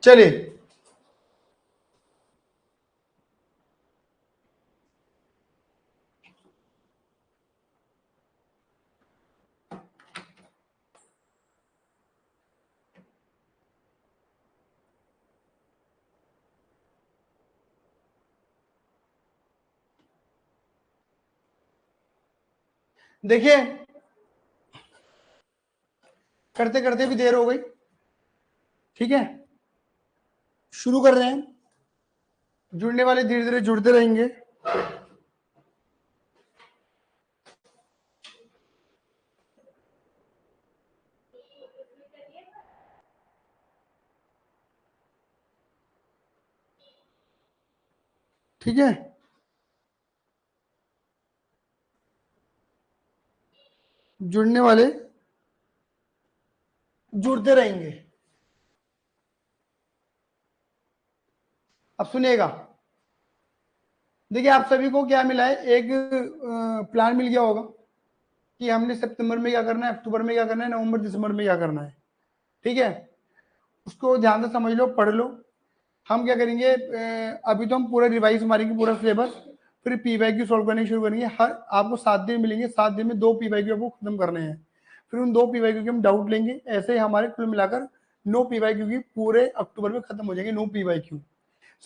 चलिए देखिए, करते करते भी देर हो गई, ठीक है, शुरू कर रहे हैं। जुड़ने वाले धीरे धीरे जुड़ते रहेंगे। ठीक है, जुड़ने वाले जुड़ते रहेंगे। अब सुनिएगा, देखिए आप सभी को क्या मिला है, एक प्लान मिल गया होगा कि हमने सितंबर में क्या करना है, अक्टूबर में क्या करना है, नवंबर दिसंबर में क्या करना है। ठीक है, उसको ध्यान से समझ लो, पढ़ लो। हम क्या करेंगे, अभी तो हम पूरा रिवाइज मारेंगे पूरा सिलेबस, फिर पीवाईक्यू सॉल्व करने शुरू करेंगे। हर आपको 7 दिन मिलेंगे, 7 दिन में 2 पीवाईक्यू आपको खत्म करने हैं। फिर उन 2 पीवाईक्यू के हम डाउट लेंगे। ऐसे ही हमारे कुल मिलाकर 9 पीवाईक्यू की पूरे अक्टूबर में खत्म हो जाएंगे। 9 पीवाईक्यू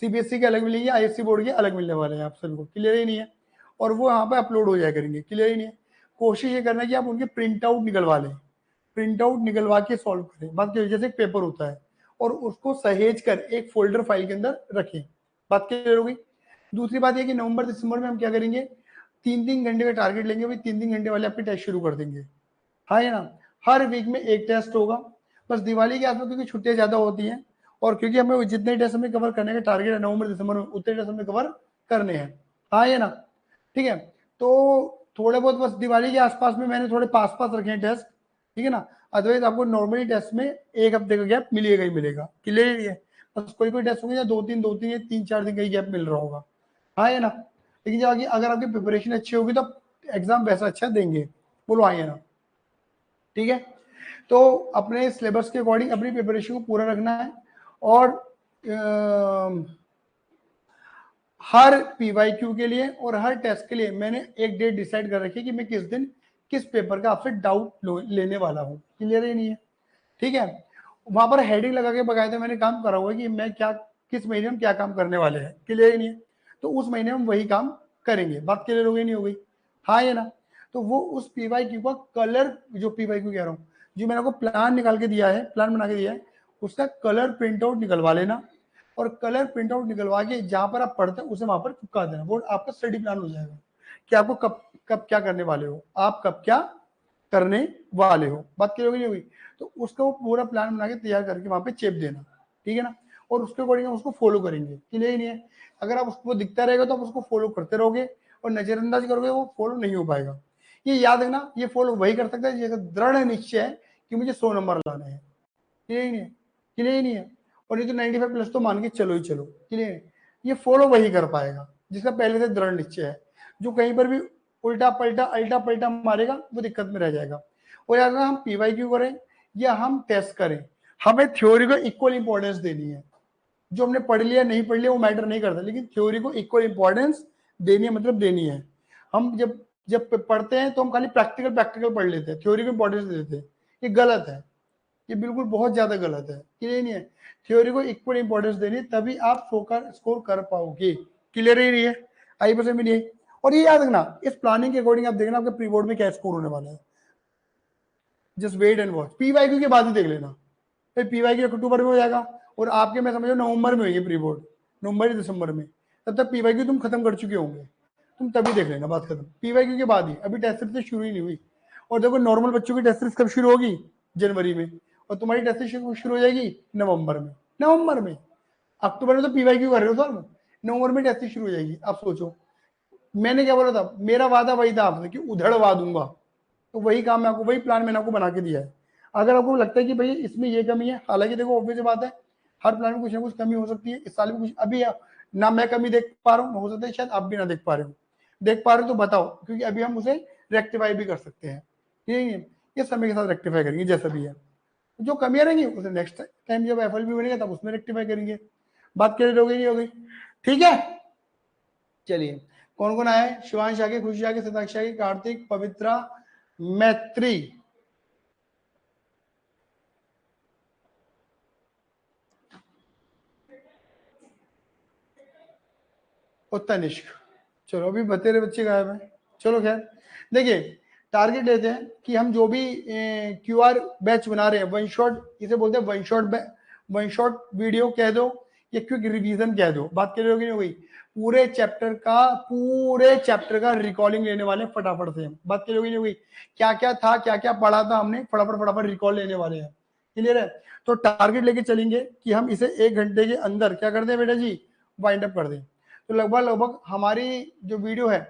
सीबीएसई के अलग मिलेंगे, आईएससी बोर्ड के अलग मिलने वाले हैं। आप सभी को क्लियर ही नहीं है, और वो यहाँ पे अपलोड हो जाया करेंगे। क्लियर ही नहीं है, कोशिश ये करना है कि आप उनके प्रिंट आउट निकलवा लें, प्रिंट आउट निकलवा के सॉल्व करें। बात की वजह से एक पेपर होता है और उसको सहेज कर एक फोल्डर फाइल के अंदर रखें। बात क्लियर हो गई। दूसरी बात यह कि नवंबर दिसंबर में हम क्या करेंगे, 3-3 घंटे का टारगेट लेंगे भाई, 3-3 घंटे वाले आपके टेस्ट शुरू कर देंगे। हाँ है ना, हर वीक में एक टेस्ट होगा। बस दिवाली के आसपास क्योंकि छुट्टियां ज्यादा होती हैं, और क्योंकि हमें जितने टेस्ट हमें कवर करने का टारगेट है नवंबर दिसंबर में, उतने टेस्ट हमें कवर करने हैं। हाँ है ना, ठीक है। तो थोड़े बहुत बस दिवाली के आसपास में मैंने थोड़े पास पास रखे हैं टेस्ट, ठीक है ना। अदरवाइज आपको नॉर्मली टेस्ट में 1 हफ्ते का गैप मिलेगा ही मिलेगा। क्लियर है, बस कोई कोई टेस्ट होंगे या 2-3 या 3-4 दिन का ही गैप मिल रहा होगा। हाँ है ना, लेकिन जब अगर आपकी प्रिपरेशन अच्छी होगी तो एग्जाम वैसा अच्छा देंगे। बोलो हाँ है ना, ठीक है। तो अपने सिलेबस के अकॉर्डिंग अपनी प्रिपरेशन को पूरा रखना है, और हर पीवाईक्यू के लिए और हर टेस्ट के लिए मैंने एक डेट डिसाइड कर रखी है कि मैं किस दिन किस पेपर का आपसे डाउट लेने वाला हूँ। क्लियर ही नहीं है, ठीक है। वहां पर हेडिंग लगा के बकायदा मैंने काम करा हुआ है कि मैं क्या किस महीने में क्या काम करने वाले हैं। क्लियर ही नहीं है, तो उस महीने में वही काम करेंगे। बात क्लियर हो गई नहीं हो गई, हाँ ये ना। तो वो उस पीवाईक्यू का कलर, जो पीवाईक्यू कह रहा हूँ, जो मैंने आपको प्लान निकाल के दिया है, प्लान बना के दिया है, उसका कलर प्रिंट आउट निकलवा लेना, और कलर प्रिंट आउट निकलवा के जहां पर आप पढ़ते हैं उसे वहां पर चिपका देना। वो आपका स्टडी प्लान हो जाएगा कि आपको कब कब क्या करने वाले हो, आप कब क्या करने वाले हो। बात क्लियर होगी नहीं हुई, तो उसका वो पूरा प्लान बना के तैयार करके वहां पे चेप देना, ठीक है ना। और उसके अकॉर्डिंग हम उसको फॉलो करेंगे। क्लियर ही नहीं है, अगर आप उसको दिखता रहेगा तो आप उसको फॉलो करते रहोगे, और नजरअंदाज करोगे वो फॉलो नहीं हो पाएगा। ये याद रखना, ये फॉलो वही कर सकता है जिसका दृढ़ निश्चय है कि मुझे 100 नंबर लाने हैं। क्लियर ही नहीं है, क्लियर ही नहीं है। और ये तो 95 प्लस तो मान के चलो ही चलो। क्लियर है, ये फॉलो वही कर पाएगा जिसका पहले से दृढ़ निश्चय है। जो कहीं पर भी उल्टा पलटा मारेगा वो दिक्कत में रह जाएगा। और अगर हम पीवाईक्यू करें या हम टेस्ट करें, हमें थ्योरी को इक्वल इंपॉर्टेंस देनी है। जो हमने पढ़ लिया नहीं पढ़ लिया वो मैटर नहीं करता, लेकिन थ्योरी को इक्वल इंपॉर्टेंस देनी है, मतलब देनी है। हम जब जब पढ़ते हैं तो हम खाली प्रैक्टिकल प्रैक्टिकल पढ़ लेते हैं, थ्योरी को इंपॉर्टेंस दे देते हैं। ये गलत है, ये बिल्कुल बहुत ज्यादा गलत है। क्लियर नहीं है, थ्योरी को इक्वल इंपॉर्टेंस देनी, तभी आप स्कोर कर पाओगे। क्लियर ही नहीं है, आई बस में नहीं। और ये याद रखना, इस प्लानिंग के अकॉर्डिंग आप देखना आपके प्री बोर्ड में क्या स्कोर होने वाला है। Just wait and watch, PYQ के बाद ही देख लेना। फिर पीवाईक्यू अक्टूबर में हो जाएगा, और आपके मैं समझो नवंबर में होगी प्री बोर्ड, नवंबर या दिसंबर में। तब तक पीवाईक्यू तुम खत्म कर चुके होंगे, तुम तभी देख लेना। बात खत्म, पीवाईक्यू के बाद ही, अभी टेस्ट सीरीज शुरू ही नहीं हुई। और देखो नॉर्मल बच्चों की टेस्ट सीरीज कब शुरू होगी, जनवरी में, और तुम्हारी टेस्ट सीरीज शुरू हो जाएगी नवंबर में। नवंबर में, अक्टूबर में तो पीवाईक्यू कर रहे हो सर, नवंबर में टेस्ट शुरू हो जाएगी। आप सोचो, मैंने क्या बोला था, मेरा वादा वही था आपसे कि उधड़वा दूंगा, तो वही काम मैं आपको, वही प्लान मैंने आपको बना के दिया है। अगर आपको लगता है कि भाई इसमें ये कमी है, हालांकि देखो ऑब्वियस बात है, हर प्लान में कुछ ना कुछ कमी हो सकती है। इस साल में कुछ अभी ना मैं कमी देख पा रहा हूँ, हो सकता है शायद आप भी ना देख पा रहे हो। देख पा रहे हो तो बताओ, क्योंकि अभी हम उसे रेक्टिफाई भी कर सकते हैं। ठीक है, ये समय के साथ रेक्टिफाई करेंगे जैसा भी है। जो कमियां रहेंगी उसे नेक्स्ट टाइम जब FLB बनेगा तब उसमें रेक्टिफाई करेंगे। बात क्लियर हो गई नहीं हो गई? ठीक है, चलिए कौन कौन आया है? शिवांश आगे, खुशी आगे, सताक्षी आगे, कार्तिक, पवित्रा, मैत्री, और तनिष्क। चलो अभी बतेरे बच्चे गायब हैं। चलो खैर, देखिए टारगेट लेते हैं कि हम जो भी QR बैच बना रहे हैं, वन शॉट, इसे बोलते हैं वन शॉट वीडियो कह दो या क्विक रिवीजन कह दो। बात कर रहे हो कि नहीं हो गई? पूरे चैप्टर का रिकॉर्डिंग लेने वाले हैं फटाफट से। बात कर रहे हो कि नहीं हो गई? क्या क्या था, क्या क्या पढ़ा था हमने, फटाफट रिकॉल लेने वाले हैं। क्लियर है? तो टारगेट लेके चलेंगे कि हम इसे 1 घंटे के अंदर क्या कर दें बेटा जी, वाइंड अप कर दें। तो लगभग हमारी जो वीडियो है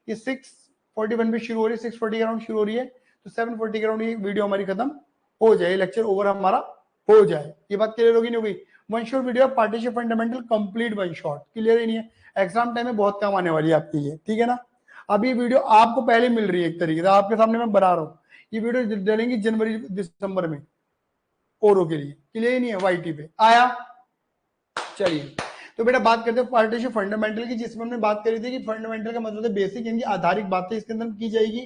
ये 6:41 पे शुरू हो रही है, 6:40 के अराउंड शुरू हो रही है, तो 7:40 के अराउंड ये वीडियो हमारी खत्म हो जाए, लेक्चर ओवर हमारा हो जाए। ये बात क्लियर होगी नहीं होगी? One shot video, partnership fundamental complete one shot. Clear ही नहीं है? एग्जाम टाइम में बहुत काम आने वाली है आपकी ये, ठीक है ना? अभी वीडियो आपको पहले मिल रही है, एक तरीके से आपके सामने मैं बना रहा हूँ। ये वीडियो डलेंगी जनवरी दिसंबर में ओरो के लिए। क्लियर ही नहीं है? YT पे आया। चलिए तो बेटा बात करते हैं पार्टनरशिप फंडामेंटल की, जिसमें हमने बात करी थी कि फंडामेंटल का मतलब है बेसिक, यानी आधारिक बातें इसके अंदर की जाएगी।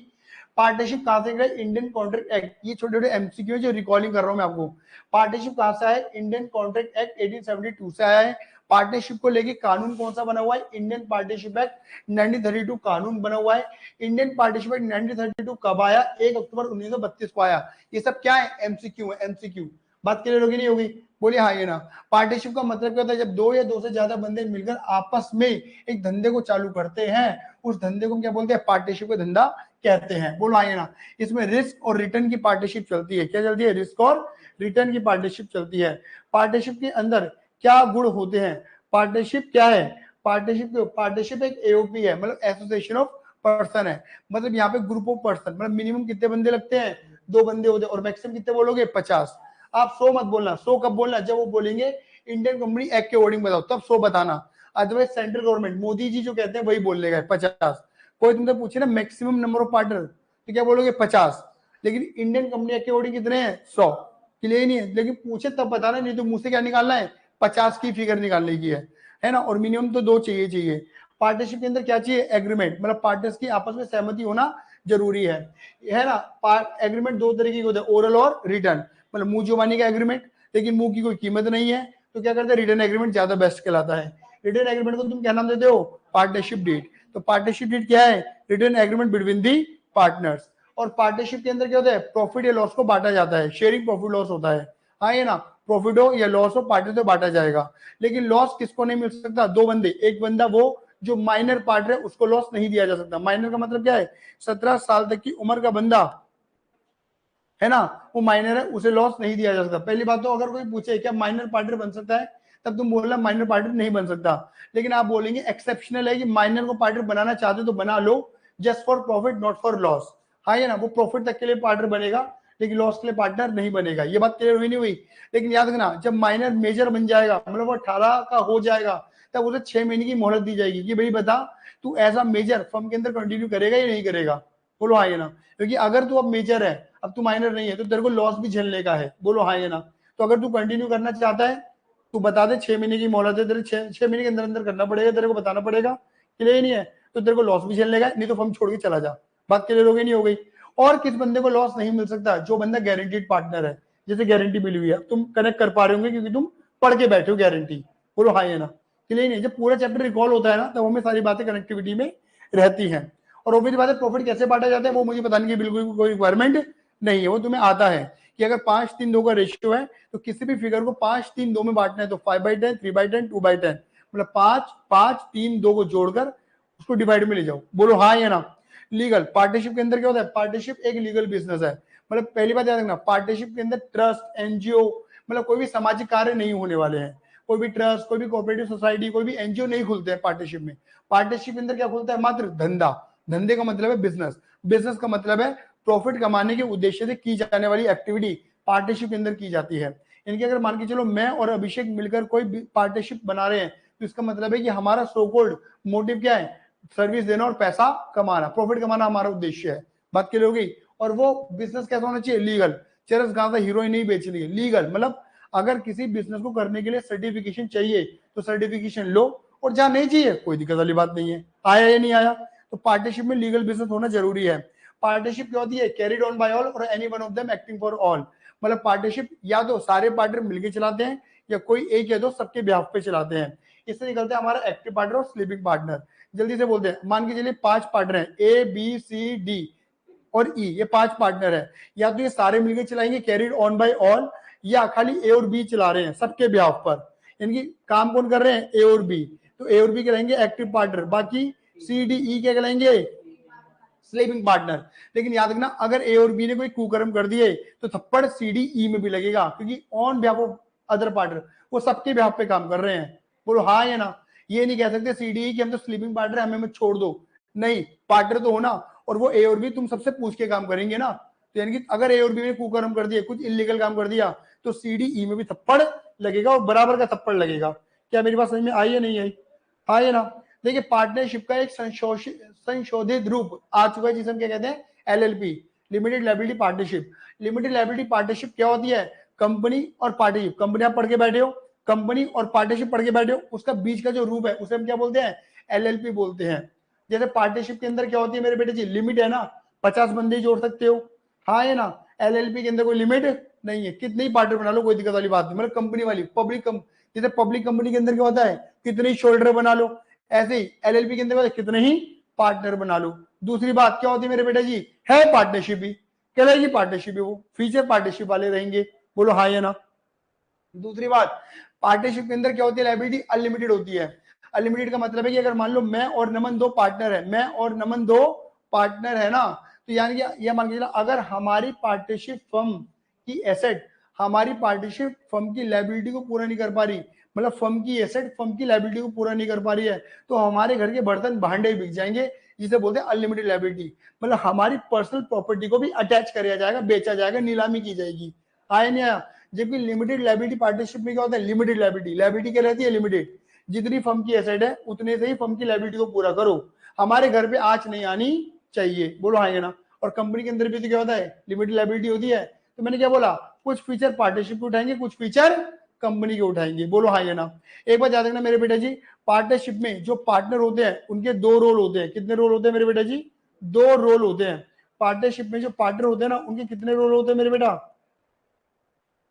पार्टनरशिप कहां से है? Indian contract act. ये छोटे छोटे MCQ है जो रिकॉलिंग कर रहा हूं मैं आपको। पार्टनरशिप कहां से है? इंडियन कॉन्ट्रैक्ट एक्ट 1872 से आया है। पार्टनरशिप को लेके कानून कौन सा बना हुआ है? इंडियन पार्टनरशिप एक्ट 1932 कानून बना हुआ है। इंडियन पार्टनरशिप एक्ट 1932 कब आया? 1 अक्टूबर 1932 को आया। ये सब क्या है? MCQ है, MCQ। बात क्लियर होगी नहीं होगी? बोलिए हाँ ये ना। पार्टनरशिप का मतलब क्या होता है? जब 2 या 2 से ज्यादा बंदे मिलकर आपस में एक धंधे को चालू करते हैं, उस धंधे को क्या बोलते हैं? पार्टनरशिप का धंधा कहते हैं। बोलो हाँ ये ना। इसमें रिस्क और रिटर्न की पार्टनरशिप चलती है। क्या चलती है? रिस्क और रिटर्न की पार्टनरशिप चलती है। पार्टनरशिप के अंदर क्या गुण होते हैं? पार्टनरशिप क्या है? पार्टनरशिप एक AOP है, मतलब एसोसिएशन ऑफ पर्सन है। मतलब यहाँ पे ग्रुप ऑफ पर्सन, मतलब मिनिमम कितने बंदे लगते हैं? 2 बंदे होते हैं, और मैक्सिमम कितने बोलोगे? 50। आप 100 मत बोलना। 100 कब बोलना? जब वो बोलेंगे इंडियन कंपनी एक्ट के वर्डिंग बताओ, तब 100 बताना। Otherwise central government Modi ji जो कहते हैं वही बोलने गए 50। कोई तुमसे पूछे ना मैक्सिमम नंबर ऑफ पार्टनर, तो क्या बोलोगे? 50। लेकिन इंडियन कंपनी एक्ट के वर्डिंग कितने हैं? 100। क्लियर नहीं है? लेकिन पूछे तब बताना, नहीं तो मुंह से क्या निकालना है? 50 की फिगर निकालने की है ना? और मिनिमम तो 2 चाहिए। पार्टनरशिप के अंदर क्या चाहिए? एग्रीमेंट, मतलब पार्टनर्स की आपस में सहमति होना जरूरी है ना? एग्रीमेंट 2 तरीके के होते हैं, ओरल और रिटर्न। मतलब मुंह जुबानी का एग्रीमेंट, लेकिन मुंह की कोई कीमत नहीं है, तो क्या करते हैं? रिटर्न एग्रीमेंट ज्यादा बेस्ट कहलाता है। रिटर्न एग्रीमेंट को तुम क्या नाम देते हो? Partnership deed. तो पार्टनरशिप डीड क्या है? Written agreement between the partners. और पार्टनरशिप के अंदर क्या होता है? प्रॉफिट या लॉस को बांटा जाता है, शेयरिंग प्रॉफिट लॉस होता है। हाँ ये ना, प्रॉफिट हो या लॉस हो पार्टनर से बांटा जाएगा। लेकिन लॉस किसको नहीं मिल सकता? 2 बंदे, एक बंदा वो जो माइनर पार्टनर है उसको लॉस नहीं दिया जा सकता। माइनर का मतलब क्या है? 17 साल तक की उम्र का बंदा है ना, वो माइनर है, उसे लॉस नहीं दिया जा सकता। पहली बात तो अगर कोई पूछे क्या माइनर पार्टनर बन सकता है, तब तुम बोलना माइनर पार्टनर नहीं बन सकता। लेकिन आप बोलेंगे एक्सेप्शनल है कि माइनर को पार्टनर बनाना चाहते तो बना लो, just for profit not for loss. हाँ ये ना, वो प्रॉफिट तक के लिए पार्टनर बनेगा, लेकिन लॉस के लिए पार्टनर नहीं बनेगा। ये बात क्लियर हुई नहीं हुई? लेकिन याद रखना, जब माइनर मेजर बन जाएगा, मतलब वो 18 का हो जाएगा, तब उसे 6 महीने की मोहलत दी जाएगी कि भाई बता तू एज अ मेजर फर्म के अंदर कंटिन्यू करेगा या नहीं करेगा। बोलो हाँ ये ना। क्योंकि अगर तू अब मेजर है, अब तू माइनर नहीं है, तो तेरे को लॉस भी झेलने का है। बोलो हाँ या ना। तो अगर तू कंटिन्यू करना चाहता है तू बता दे, 6 महीने की मोहलत है तेरे, 6 महीने के अंदर अंदर करना पड़ेगा, तेरे को बताना पड़ेगा। क्लियर नहीं है? तो तेरे को लॉस भी झेलने का, नहीं तो फर्म छोड़ के चला जा। बात क्लियर हो गई नहीं हो गई? और किस बंदे को लॉस नहीं मिल सकता? जो बंदा गारंटीड पार्टनर है, जैसे गारंटी मिली हुई है, तुम कनेक्ट कर पा रहे होंगे क्योंकि तुम पढ़ के बैठे हो गारंटी। बोलो हाँ या ना। क्लियर नहीं? जब पूरा चैप्टर रिकॉल होता है ना, तब हमें सारी बातें कनेक्टिविटी में रहती हैं। और वो भी बात है, प्रॉफिट कैसे बांटा जाता है वो मुझे बताने की बिल्कुल कोई रिक्वायरमेंट नहीं है, वो तुम्हें आता है कि अगर 5-3-2 का रेशियो है तो किसी भी फिगर को 5-3-2 में बांटना है, तो 5/10, 3/10, 2/10, मतलब 5-5-3-2 को जोड़कर उसको डिवाइड में ले जाओ। बोलो हाँ या ना। लीगल पार्टनरशिप के अंदर क्या होता है? पार्टनरशिप एक लीगल बिजनेस है। मतलब पहली बात याद रखना, पार्टनरशिप के अंदर ट्रस्ट, NGO, मतलब कोई भी सामाजिक कार्य नहीं होने वाले हैं। कोई भी ट्रस्ट, कोई भी कोऑपरेटिव सोसाइटी, कोई भी NGO नहीं खुलते हैं पार्टनरशिप में। पार्टनरशिप के अंदर क्या खुलता है? मात्र धंधा। धंधे का मतलब है बिजनेस, बिजनेस का मतलब है प्रॉफिट कमाने के उद्देश्य से की जाने वाली एक्टिविटी पार्टनरशिप के अंदर की जाती है। इनके अगर मान के चलो मैं और अभिषेक मिलकर कोई पार्टनरशिप बना रहे हैं, तो इसका मतलब है कि हमारा सो कॉल्ड मोटिव क्या है? सर्विस देना और पैसा कमाना, प्रॉफिट कमाना हमारा उद्देश्य है। बात क्लियर हो गई? और वो बिजनेस कैसा होना चाहिए? लीगल। चरस गांजा हीरोइन नहीं बेचनी है, लीगल। मतलब अगर किसी बिजनेस को करने के लिए सर्टिफिकेशन चाहिए तो सर्टिफिकेशन लो, और जहां नहीं चाहिए कोई दिक्कत वाली बात नहीं है। आया या नहीं आया? तो पार्टनरशिप में लीगल बिजनेस होना जरूरी है। पार्टनरशिप क्या होती है? कैरिड ऑन बाय ऑल और any one of them acting for all. मतलब पार्टनरशिप या तो सारे पार्टनर मिलकर चलाते हैं, या कोई एक या दो सबके बिहाफ पे चलाते हैं। इससे निकलता है हमारा एक्टिव पार्टनर और स्लीपिंग पार्टनर। जल्दी से बोलते हैं, मान के चलिए 5 पार्टनर हैं, ए बी सी डी और ई, ये 5 पार्टनर है। या तो ये सारे मिलकर चलाएंगे कैरिड ऑन बाय ऑल, या खाली ए और बी चला रहे हैं सबके बिहाफ पर। इनकी काम कौन कर रहे हैं? ए और बी। तो ए और बी कहलाएंगे एक्टिव पार्टनर, बाकी सी डी ई क्या कहलाएंगे? Sleeping partner. लेकिन याद रखना, अगर ए और बी ने कोई कुकर्म कर दिए तो थप्पड़ सी डी ई में भी लगेगा, क्योंकि on behalf of other partner, वो सबके बिहाफ पे काम कर रहे हैं। बोलो हाँ या ना? ये नहीं कह सकते सी डी ई कि हम तो स्लीपिंग पार्टनर, हमें मत छोड़ दो। नहीं, पार्टनर तो होना, और वो ए और बी तुम सबसे पूछ के काम करेंगे ना। तो यानी कि अगर ए और बी ने कुकर्म कर दिया, कुछ इलीगल काम कर दिया, तो सी डी ई में भी थप्पड़ लगेगा, और बराबर का थप्पड़ लगेगा। क्या मेरी बात समझ में आई या नहीं आई? हाँ या ना? देखिए, पार्टनरशिप का एक संशोधित रूप आ चुका है जिसे हम क्या कहते हैं? LLP, limited liability partnership. Limited liability partnership क्या होती है? कंपनी और पार्टनरशिप। कंपनी आप पढ़ के बैठे हो, कंपनी और पार्टनरशिप पढ़ के बैठे हो, उसका बीच का जो रूप है उसे हम क्या बोलते हैं? एलएलपी बोलते हैं। जैसे पार्टनरशिप के अंदर क्या होती है मेरे बेटे जी? लिमिट है ना, 50 बंदे जोड़ सकते हो। हाँ है ना? एलएलपी के अंदर कोई लिमिट नहीं है, कितने ही पार्टनर बना लो, कोई दिक्कत वाली बात नहीं। मतलब कंपनी वाली पब्लिक, जैसे पब्लिक कंपनी के अंदर क्या होता है? कितने ही शोल्डर बना लो, ऐसे ही एलएलपी के अंदर कितने ही पार्टनर बना लो। दूसरी बात क्या होती है मेरे बेटा जी? है पार्टनरशिप भी, कहलाएगी पार्टनरशिप भी, वो फीचर पार्टनरशिप वाले रहेंगे। बोलो हाँ या ना? दूसरी बात, पार्टनरशिप के अंदर क्या होती है? लायबिलिटी अनलिमिटेड होती है। अनलिमिटेड का मतलब है कि अगर मान लो मैं और नमन 2 पार्टनर है, मैं और नमन 2 पार्टनर है ना, तो यानी कि यह मान के चला, अगर हमारी पार्टनरशिप फर्म की एसेट हमारी पार्टनरशिप फर्म की लायबिलिटी को पूरा नहीं कर पा रही, मतलब फर्म की एसेट फर्म की लायबिलिटी को पूरा नहीं कर पा रही है, तो हमारे घर के बर्तन भांडे बिक जाएंगे, जिसे बोलते हैं अनलिमिटेड लायबिलिटी। मतलब हमारी पर्सनल प्रॉपर्टी को भी अटैच किया जाएगा, बेचा जाएगा, नीलामी की जाएगी। आया नहीं आया? जबकि लिमिटेड लायबिलिटी पार्टनरशिप में क्या होता है? लिमिटेड लायबिलिटी, लायबिलिटी क्या रहती है? लिमिटेड। जितनी फर्म की एसेट है उतने से ही फर्म की लायबिलिटी को पूरा करो, हमारे घर पे आंच नहीं आनी चाहिए। बोलो हाँ या ना? और कंपनी के अंदर भी तो क्या होता है? लिमिटेड लायबिलिटी होती है। तो मैंने क्या बोला? कुछ फीचर पार्टनरशिप के उठाएंगे, कुछ फीचर कंपनी के उठाएंगे। बोलो हाँ या ना? एक बात याद रखना मेरे बेटा जी, पार्टनरशिप में जो पार्टनर होते हैं उनके 2 रोल होते हैं। कितने रोल होते हैं मेरे बेटा जी? 2 रोल होते हैं। पार्टनरशिप में जो पार्टनर होते हैं ना, उनके कितने रोल होते हैं मेरे बेटा?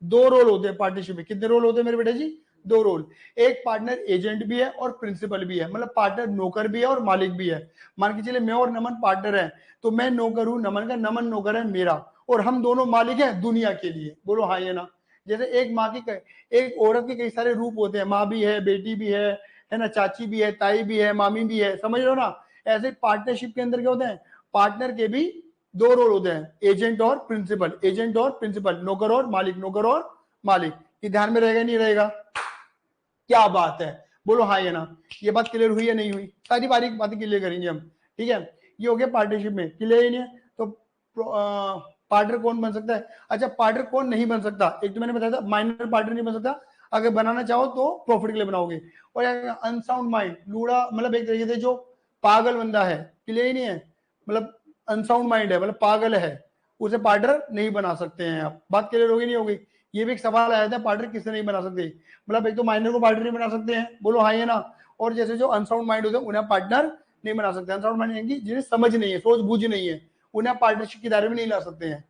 2 रोल होते हैं पार्टनरशिप में। कितने रोल होते हैं मेरे बेटा जी? 2 रोल। एक पार्टनर एजेंट भी है और प्रिंसिपल भी है, मतलब पार्टनर नौकर भी है और मालिक भी है। मान के चलिए मैं और नमन पार्टनर है, तो मैं नौकर हूं नमन का, नमन नौकर है मेरा, और हम दोनों मालिक हैं दुनिया के लिए। बोलो हाँ या ना? जैसे एक माँ की एक औरत के कई सारे रूप होते हैं, माँ भी है, बेटी भी है ना, चाची भी है, ताई भी है, मामी भी है, समझ लो ना? ऐसे पार्टनरशिप के अंदर क्या होते हैं? पार्टनर के भी 2 रोल होते हैं, एजेंट और प्रिंसिपल, एजेंट और प्रिंसिपल, नौकर और मालिक, नौकर और मालिक। ये ध्यान में रहेगा नहीं रहेगा? क्या बात है, बोलो हाँ या ना? ये बात क्लियर हुई या नहीं हुई? सारी बारीक बातें क्लियर करेंगे हम, ठीक है? ये हो गया पार्टनरशिप में, क्लियर ही नहीं है? तो पार्टनर कौन बन सकता है? अच्छा, पार्टनर कौन नहीं बन सकता? एक तो मैंने बताया था माइनर पार्टनर नहीं बन सकता, अगर बनाना चाहो तो प्रॉफिट के लिए बनाओगे। और अनसाउंड माइंड, लूड़ा, मतलब एक तरीके से जो पागल बंदा है, क्लियर ही नहीं है? मतलब अनसाउंड माइंड है, मतलब पागल है, उसे पार्टनर नहीं बना सकते हैं आप। बात क्लियर होगी नहीं होगी? ये भी एक सवाल आया था, पार्टनर किससे नहीं बना सकते? मतलब एक तो माइनर को पार्टनर नहीं बना सकते हैं, बोलो हाँ या ना? और जैसे जो अनसाउंड माइंड होते हैं उन्हें पार्टनर नहीं बना सकते। अनसाउंड माइंड यानी जिन्हें समझ नहीं है, सोच बूझ नहीं है, उन्हें पार्टनरशिप के दायरे में नहीं ला सकते हैं।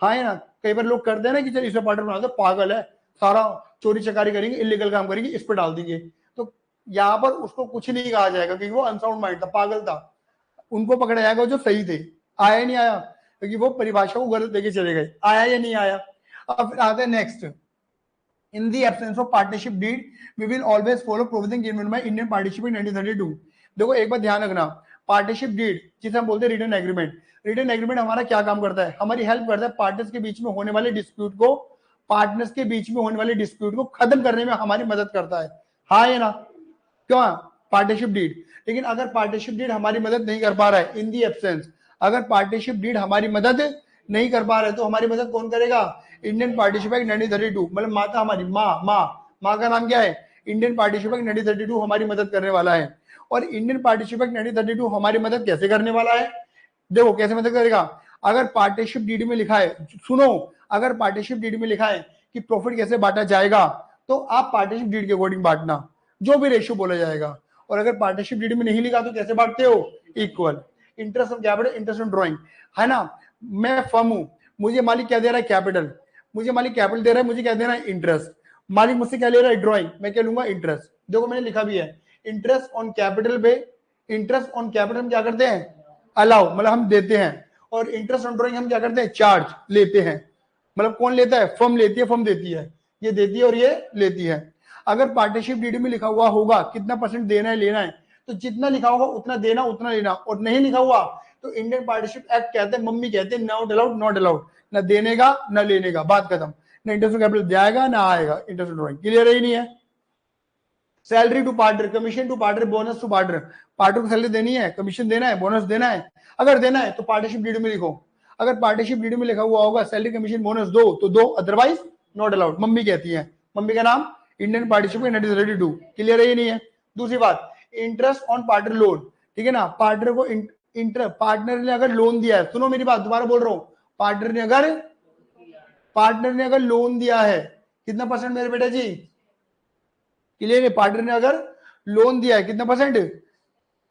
हाँ है ना? कई बार लोग करते हैं ना कि चल इसे पार्टनर बना दो, पागल है, सारा चोरी चकारी करेंगे, इलीगल काम करेंगे, इस पर डाल देंगे। तो यहाँ पर उसको कुछ नहीं कहा जाएगा, क्योंकि वो अनसाउंड माइंड था, पागल था। उनको पकड़ा जाएगा जो सही थे। आया नहीं आया? क्योंकि वो परिभाषा को गलत लेके चले गए। आया या नहीं आया? अब फिर आते हैं next. In the absence of partnership deed, we will always follow provision given by Indian Partnership in 1932. देखो एक बात ध्यान रखना, पार्टनरशिप डीड जिसे हम बोलते हैं रिटर्न एग्रीमेंट, रिटर्न एग्रीमेंट हमारा क्या काम करता है? हमारी हेल्प करता है पार्टनर्स के बीच में होने वाले डिस्प्यूट को, पार्टनर्स के बीच में होने वाले डिस्प्यूट को खत्म करने में हमारी मदद करता है। हाँ या ना? क्यों? Partnership deed. लेकिन अगर पार्टनरशिप डीड हमारी मदद नहीं कर पा रहा है, इन दी एब्सेंस, अगर पार्टनरशिप डीड हमारी मदद नहीं कर पा रहे तो हमारी मदद कौन करेगा? इंडियन पार्टनरशिप एक्ट 1932, मतलब माता हमारी, माँ का नाम क्या है? इंडियन पार्टनरशिप एक्ट 1932 हमारी मदद करने वाला है। और इंडियन पार्टनरशिप एक्ट 1932 हमारी मदद कैसे करने वाला है? देखो कैसे मदद करेगा। अगर पार्टनरशिप डीड में लिखा है, सुनो, अगर पार्टनरशिप डीड में लिखा है कि प्रॉफिट कैसे बांटा जाएगा, तो आप पार्टनरशिप डीड के अकॉर्डिंग बांटना, जो भी रेशियो बोला जाएगा। और अगर पार्टनरशिप डीड में नहीं लिखा तो कैसे बांटते हो? Equal. Interest on capital, interest on drawing, है ना। मैं फर्म हूं, मुझे मालिक क्या दे रहा है? कैपिटल। मुझे मालिक कैपिटल दे रहा है, मुझे क्या देना है? इंटरेस्ट। मालिक मुझसे क्या ले रहा है? ड्रॉइंग। मैं क्या लूंगा? इंटरेस्ट। देखो मैंने लिखा भी है, इंटरेस्ट ऑन कैपिटल पे, इंटरेस्ट ऑन कैपिटल हम क्या करते हैं? अलाउ, मतलब हम देते हैं। और इंटरेस्ट ऑन ड्रॉइंग हम क्या करते हैं? चार्ज, लेते हैं। मतलब कौन लेता है? फर्म लेती है, फर्म देती है। ये देती है और ये लेती है। अगर पार्टनरशिप डीड में लिखा हुआ होगा कितना परसेंट देना है लेना है, तो जितना लिखा होगा उतना देना उतना लेना। और नहीं लिखा हुआ तो इंडियन पार्टनरशिप एक्ट कहते हैं, मम्मी कहते हैं नॉट अलाउड, नॉट अलाउड, ना देने का ना लेने का, बात खत्म। ना इंटरेस्ट कैपिटल जाएगा ना आएगा, इंटरेस्ट ड्रॉइंग। क्लियर है ही नहीं है? Salary to partner, commission to partner, bonus to partner. Partner को सैलरी देनी है, कमीशन देना है, बोनस देना है। अगर देना है तो पार्टनरशिप डीड में लिखो। अगर पार्टनरशिप डीड में लिखा हुआ होगा सैलरी कमीशन बोनस दो तो दो, अदरवाइज नॉट अलाउड। मम्मी कहती है, मम्मी का नाम Indian partnership it is ready to. Clear है ये नहीं है? दूसरी बात, इंटरेस्ट ऑन पार्टनर लोन, ठीक है ना। पार्टनर को पार्टनर ने अगर लोन दिया है, सुनो मेरी बात, दोबारा बोल रहा हूं, पार्टनर ने अगर लोन दिया है, कितना परसेंट मेरे बेटा जी? क्लियर है? पार्टनर ने अगर लोन दिया है कितना परसेंट?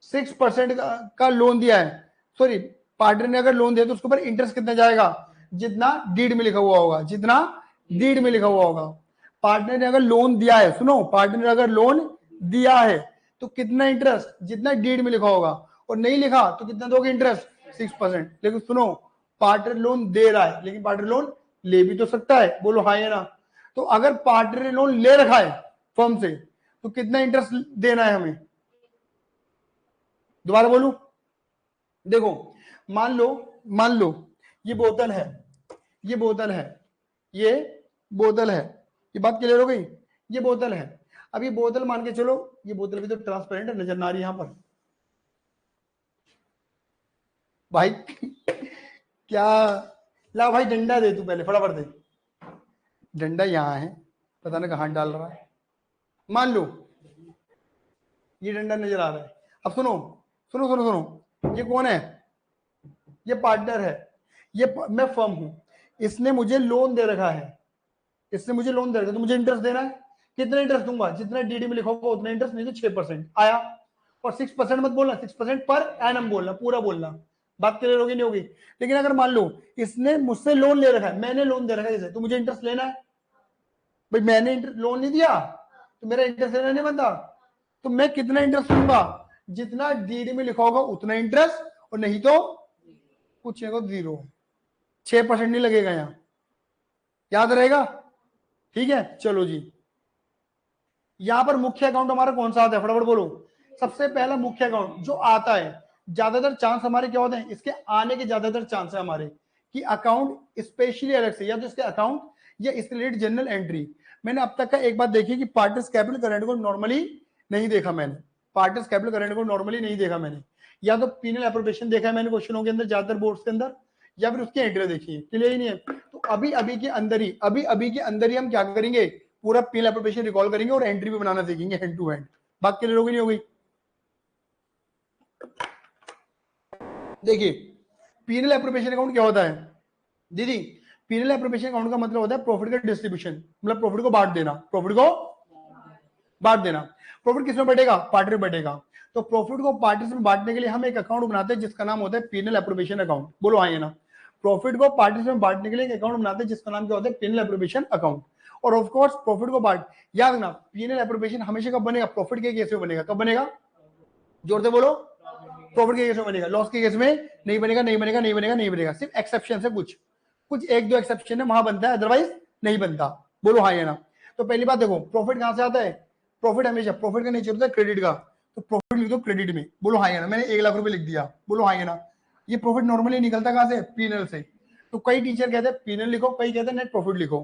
6% का लोन दिया है। सॉरी, पार्टनर ने अगर लोन दिया तो उसके ऊपर इंटरेस्ट कितना जाएगा? जितना डीड में लिखा हुआ होगा, जितना डीड में लिखा हुआ होगा। पार्टनर ने अगर लोन दिया है, सुनो, पार्टनर ने अगर लोन दिया है तो कितना इंटरेस्ट? जितना डीड में लिखा होगा। और नहीं लिखा तो कितना दोगे इंटरेस्ट? 6%। लेकिन सुनो, पार्टनर लोन दे रहा है, लेकिन पार्टनर लोन ले भी तो सकता है, बोलो हाँ या ना। तो अगर पार्टनर ने लोन ले रखा है फर्म से, तो कितना इंटरेस्ट देना है हमें? दोबारा बोलूं, देखो, मान लो ये बोतल है, ये बोतल है, ये बोतल है, ये बात क्लियर हो गई? ये बोतल है। अब ये बोतल मान के चलो, ये बोतल भी तो ट्रांसपेरेंट है, नजर ना आ रही यहां पर भाई। क्या? ला भाई डंडा दे, तू पहले फटाफट दे। डंडा यहाँ है, पता नहीं कहां डाल रहा है। मान लो ये डंडा नजर आ रहा है। अब सुनो सुनो सुनो सुनो, ये कौन है? ये पार्टनर है, ये मैं फर्म हूं, इसने मुझे लोन दे रखा है, इसने मुझे लोन दे रखा है, तो मुझे इंटरेस्ट देना है। कितना इंटरेस्ट दूंगा? जितना डीडी में लिखा होगा उतना इंटरेस्ट, नहीं तो 6% आया। और 6% मत बोलना, 6% पर एनम बोलना, पूरा बोलना। बात क्लियर होगी नहीं होगी? लेकिन अगर मान लो इसने मुझसे लोन ले रखा है, मैंने लोन दे रखा है इसे, तो मुझे इंटरेस्ट लेना है। भाई मैंने लोन नहीं दिया तो मेरा इंटरेस्ट लेना नहीं बनता। तो मैं कितना इंटरेस्ट लूंगा? जितना डीडी में लिखा होगा उतना इंटरेस्ट, और नहीं तो कुछ नहीं, 0। 6% नहीं लगेगा यहां, याद रहेगा? ठीक है, चलो जी। यहां पर मुख्य अकाउंट हमारा कौन सा आता है? फटाफट बोलो। सबसे पहला मुख्य अकाउंट जो आता है, ज्यादातर चांस हमारे क्या होते हैं इसके आने के? ज्यादातर चांस है हमारे कि अकाउंट स्पेशली अलग से, या तो इसके अकाउंट या इसके रिलेटेड जनरल एंट्री। मैंने अब तक का एक बात देखी कि पार्टनर्स कैपिटल करंट को नॉर्मली नहीं देखा मैंने, पार्टनर्स कैपिटल करंट को नॉर्मली नहीं देखा मैंने। या तो पीनल एप्रोप्रिएशन देखा है मैंने क्वेश्चनों के अंदर, ज्यादातर बोर्ड्स के अंदर, या फिर उसकी एंट्री देखी है। क्लियर ही नहीं है? तो अभी अभी के अंदर ही हम क्या करेंगे? पूरा पीनल एप्रोप्रिएशन रिकॉल करेंगे और एंट्री भी बनाना सीखेंगे हैंड टू हैंड। बात क्लियर होगी नहीं होगी? देखिए, पीनल एप्रोप्रिएशन अकाउंट क्या होता है दीदी? पीनल एप्रोप्रिएशन अकाउंट का मतलब होता है प्रॉफिट का डिस्ट्रीब्यूशन, मतलब प्रॉफिट को बांट देना, प्रॉफिट को बांट देना। प्रॉफिट किसमें बढ़ेगा? पार्टनर बढ़ेगा। तो प्रॉफिट को पार्टनर्स में बांटने के लिए हम एक अकाउंट बनाते हैं जिसका नाम होता है पीनल एप्रोप्रिएशन अकाउंट। बोलो हाँ या ना? प्रॉफिट को पार्टनर्स में बांटने के लिए एक अकाउंट बनाते हैं जिसका नाम क्या होता है? P&L appropriation account. और ऑफ कोर्स प्रॉफिट को बांट, याद रखना, पीनल एप्रोप्रिएशन हमेशा कब बनेगा? प्रॉफिट के केस में बनेगा। कब बनेगा? जोर से बोलो। प्रॉफिट के केस में बनेगा, लॉस के केस में नहीं बनेगा, नहीं बनेगा, नहीं बनेगा, नहीं बनेगा। सिर्फ एक्सेप्शन है, कुछ कुछ एक दो एक्सेप्शन है, वहां बनता है, अदरवाइज नहीं बनता। बोलो हाँ या ना? तो पहली बात देखो, प्रॉफिट कहां से आता है? प्रॉफिट हमेशा, प्रॉफिट का नेचर होता है क्रेडिट का, तो प्रॉफिट लिख दो क्रेडिट में। बोलो हाँ या ना? मैंने 1 लाख रुपए लिख दिया, बोलो हाँ या ना? ये प्रॉफिट नॉर्मली निकलता कहां से? पीनल से। तो कई टीचर कहते हैं पीनल लिखो, कई कहते हैं नेट प्रॉफिट लिखो,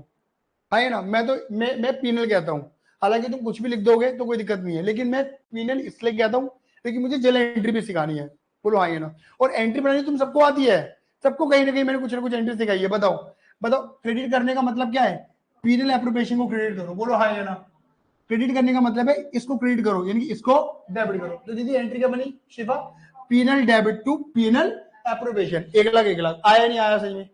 हाँ या ना? मैं पीनल कहता हूँ। हालांकि तुम कुछ भी लिख दोगे तो कोई दिक्कत नहीं है, लेकिन मैं पीनल इसलिए कहता हूँ क्योंकि मुझे जनरल एंट्री भी सिखानी है। बोलो हाँ या ना? और एंट्री बनानी तुम सबको आती है, सबको कहीं ना कहीं मैंने कुछ ना कुछ एंट्री सिखाई है। बताओ बताओ, क्रेडिट करने का मतलब क्या है? पीनल एप्रोप्रिएशन को क्रेडिट करो। बोलो हाँ या ना? क्रेडिट करने का मतलब है इसको क्रेडिट करो, यानी कि इसको डेबिट करो। तो दीदी एंट्री क्या बनी Shifa? P&L debit to P&L appropriation. 1 lakh 1 lakh आया नहीं आया? सही में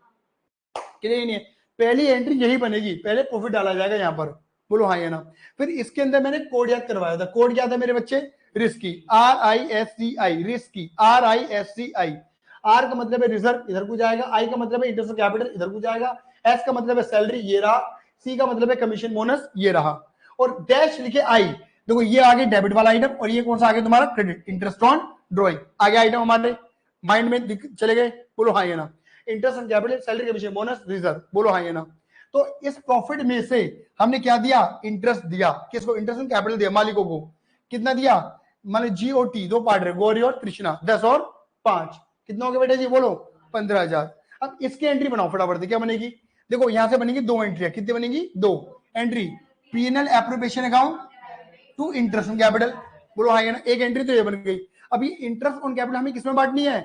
क्लियर नहीं है? पहली एंट्री यही बनेगी, पहले प्रॉफिट डाला जाएगा यहाँ पर, बोलो हाँ या ना। फिर इसके अंदर मैंने कोड याद करवाया था, कोड क्या था मेरे बच्चे, risky, RISCI, risky, RISCI। R का मतलब है रिजर्व, इधर को जाएगा, आई का मतलब है इंटरेस्ट कैपिटल, इधर को जाएगा, एस का मतलब है सैलरी, ये रहा, सी का मतलब है कमीशन बोनस, ये रहा, और डैश लिखे आई। देखो ये आगे डेबिट वाला आइटम, और ये कौन सा आगे तुम्हारा क्रेडिट, इंटरेस्ट ऑन ड्रॉइंग, आगे आइटम हमारे माइंड में चले गए, बोलो हाँ या ना। Interest on capital, salary commission bonus, reserve, बोलो हाँ या ना। तो इस प्रॉफिट में से हमने क्या दिया, इंटरेस्ट दिया, किसको, इंटरेस्ट ऑन कैपिटल दिया मालिकों को, कितना दिया, मान GOT, दो पार्ट रहे, गौरी और कृष्णा, 10 और 5, कितना हो गया बेटा जी, बोलो 15,000। अब इसकी एंट्री बनाओ फटाफट से, क्या बनेगी, देखो यहां से बनेगी दो एंट्री, कितनी बनेगी, दो entry, P&L appropriation account to interest on capital, बोलो हाँ या ना, एक एंट्री तो ये बन गई। अब ये इंटरेस्ट ऑन कैपिटल हमें किसमें बांटनी है,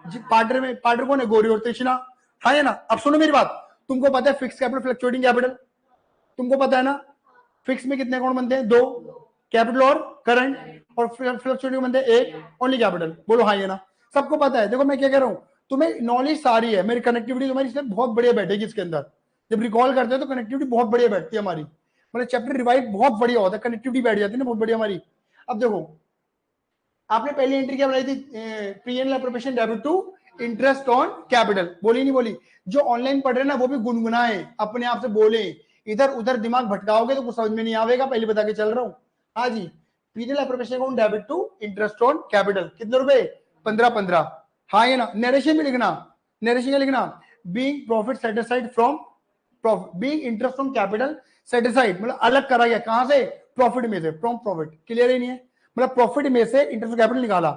पार्टनर में, पार्टनर कौन है, गौरी और कृष्णा, हाँ या ना। अब सुनो मेरी बात, तुमको पता है फिक्स कैपिटल फ्लक्चुएटिंग कैपिटल, तुमको पता है ना, फिक्स में कितने अकाउंट बनते हैं, दो, कैपिटल और करंट, और फ्लक्चुएटिंग बनते हैं एक, ओनली कैपिटल, बोलो हाँ या ना, सबको पता है। देखो मैं क्या कह रहा हूँ, तुम्हें नॉलेज सारी है, मेरी कनेक्टिविटी तुम्हारी इसलिए बहुत बढ़िया बैठेगी इसके अंदर, जब रिकॉल करते हैं तो कनेक्टिविटी बहुत बढ़िया बैठती है हमारी, मतलब चैप्टर रिवाइज बहुत बढ़िया होता है, कनेक्टिविटी बैठ जाती है ना बहुत बढ़िया हमारी। अब देखो आपने पहली एंट्री क्या बनाई थी, P&L appropriation debit to interest on capital, बोली नहीं बोली, जो ऑनलाइन पढ़ रहे हैं ना वो भी गुनगुनाए, अपने आप से बोले, इधर उधर दिमाग भटकाओगे तो कुछ समझ में नहीं आवेगा, पहले बता के चल रहा हूँ। हाँ जी, P&L appropriation account debit to interest on capital, कितने रुपए, 15 हाँ ये ना। नरेशन में लिखना, नरेशन क्या लिखना, being profit set aside from profit, being interest on capital set aside, मतलब अलग करा गया, कहां से, प्रॉफिट में से, फ्रॉम प्रॉफिट, क्लियर ही नहीं है, मतलब प्रॉफिट में से इंटरेस्ट कैपिटल निकाला।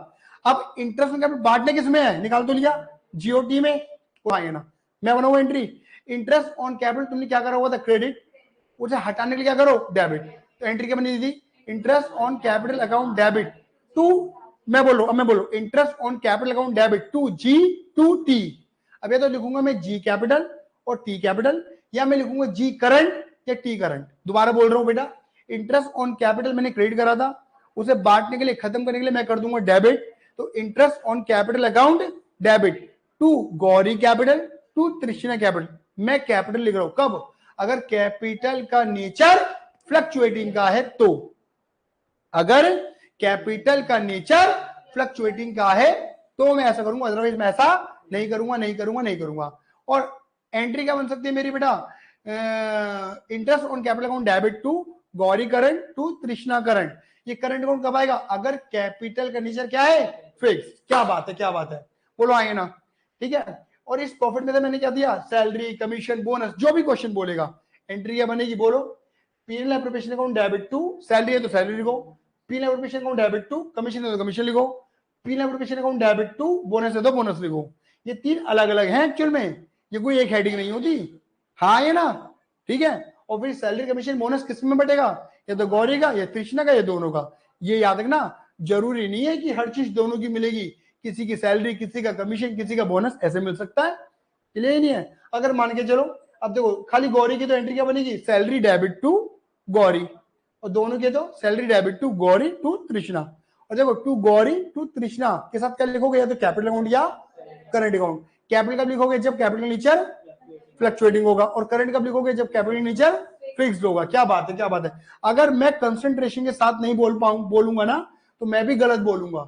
अब इंटरेस्ट कैपिटल बांटने किसमें है, निकाल तो लिया, GOT में, आए ना, मैं बनाऊंगा एंट्री, इंटरेस्ट ऑन कैपिटल तुमने क्या करा हुआ था, क्रेडिट, उसे हटाने के लिए क्या करो, डेबिट, तो एंट्री क्या बनी थी, interest on capital account debit to, मैं बोलो, अब मैं बोलो, interest on capital account debit to G2T। अब ये तो लिखूंगा मैं G कैपिटल और T कैपिटल, या मैं लिखूंगा G करंट या T करंट, दोबारा बोल रहा हूं बेटा, इंटरेस्ट ऑन कैपिटल मैंने क्रेडिट करा था, उसे बांटने के लिए, खत्म करने के लिए मैं कर दूंगा डेबिट, तो interest on capital account debit to Gauri capital to Trishna capital, मैं कैपिटल लिख रहा हूं, कब, अगर कैपिटल का नेचर फ्लक्चुएटिंग का है तो, अगर कैपिटल का नेचर फ्लक्चुएटिंग का है तो मैं ऐसा करूंगा, अदरवाइज मैं ऐसा नहीं करूंगा, नहीं करूंगा, नहीं करूंगा। और एंट्री क्या बन सकती है मेरी बेटा, interest on capital account debit to Gauri current to Trishna current, ये करंट अकाउंट कब आएगा, अगर कैपिटल का नेचर क्या है, फिक्स, क्या बात है, क्या बात है, बोलो आए ना, ठीक है। और इस प्रॉफिट में से मैंने क्या दिया, सैलरी कमीशन बोनस, जो भी क्वेश्चन बोलेगा, एंट्री क्या बनेगी, बोलो, P&L appropriation account debit to, salary है तो सैलरी लिखो, P&L appropriation account debit to, commission है तो कमीशन लिखो, P&L appropriation account debit to, bonus है तो बोनस लिखो। ये तीन अलग अलग हैं एक्चुअल में, ये कोई एक हेडिंग नहीं होती, हाँ ये ना, ठीक है। और फिर सैलरी कमीशन बोनस किस में बटेगा, या तो गौरी का या कृष्णा का या दोनों का, ये याद रखना, जरूरी नहीं है कि हर चीज दोनों की मिलेगी, किसी की सैलरी, किसी का कमीशन, किसी का बोनस, ऐसे मिल सकता है, क्लियर नहीं है। अगर मान के चलो, अब देखो खाली गौरी की तो एंट्री क्या बनेगी, सैलरी डेबिट टू गौरी, और दोनों के तो salary debit to Gauri to Trishna, और देखो टू गौरी टू तृष्णा के साथ क्या लिखोगे, या तो कैपिटल अकाउंट या करंट अकाउंट, कैपिटल कब लिखोगे, जब कैपिटल नेचर फ्लक्चुएटिंग होगा, और करंट कब लिखोगे, जब कैपिटल नेचर फिक्स्ड होगा। क्या बात है, क्या बात है। अगर मैं कंसंट्रेशन के साथ नहीं बोलूंगा ना, तो मैं भी गलत बोलूंगा,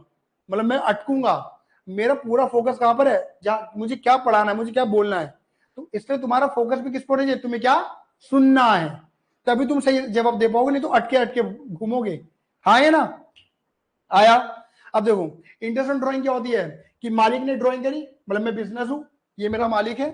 मतलब मैं अटकूंगा, मेरा पूरा फोकस कहां पर है, जहां मुझे क्या पढ़ाना है, मुझे क्या बोलना है, तो इसलिए तुम्हारा फोकस भी किस पर है, तुम्हें क्या सुनना है, तभी तुम सही जवाब दे पाओगे, नहीं तो अटके अटके घूमोगे, हाँ है ना, आया। अब देखो इंटरेस्ट ऑन ड्राइंग क्या होती है, कि मालिक ने ड्राइंग करी, मतलब मैं बिजनेस हूं, ये मेरा मालिक है,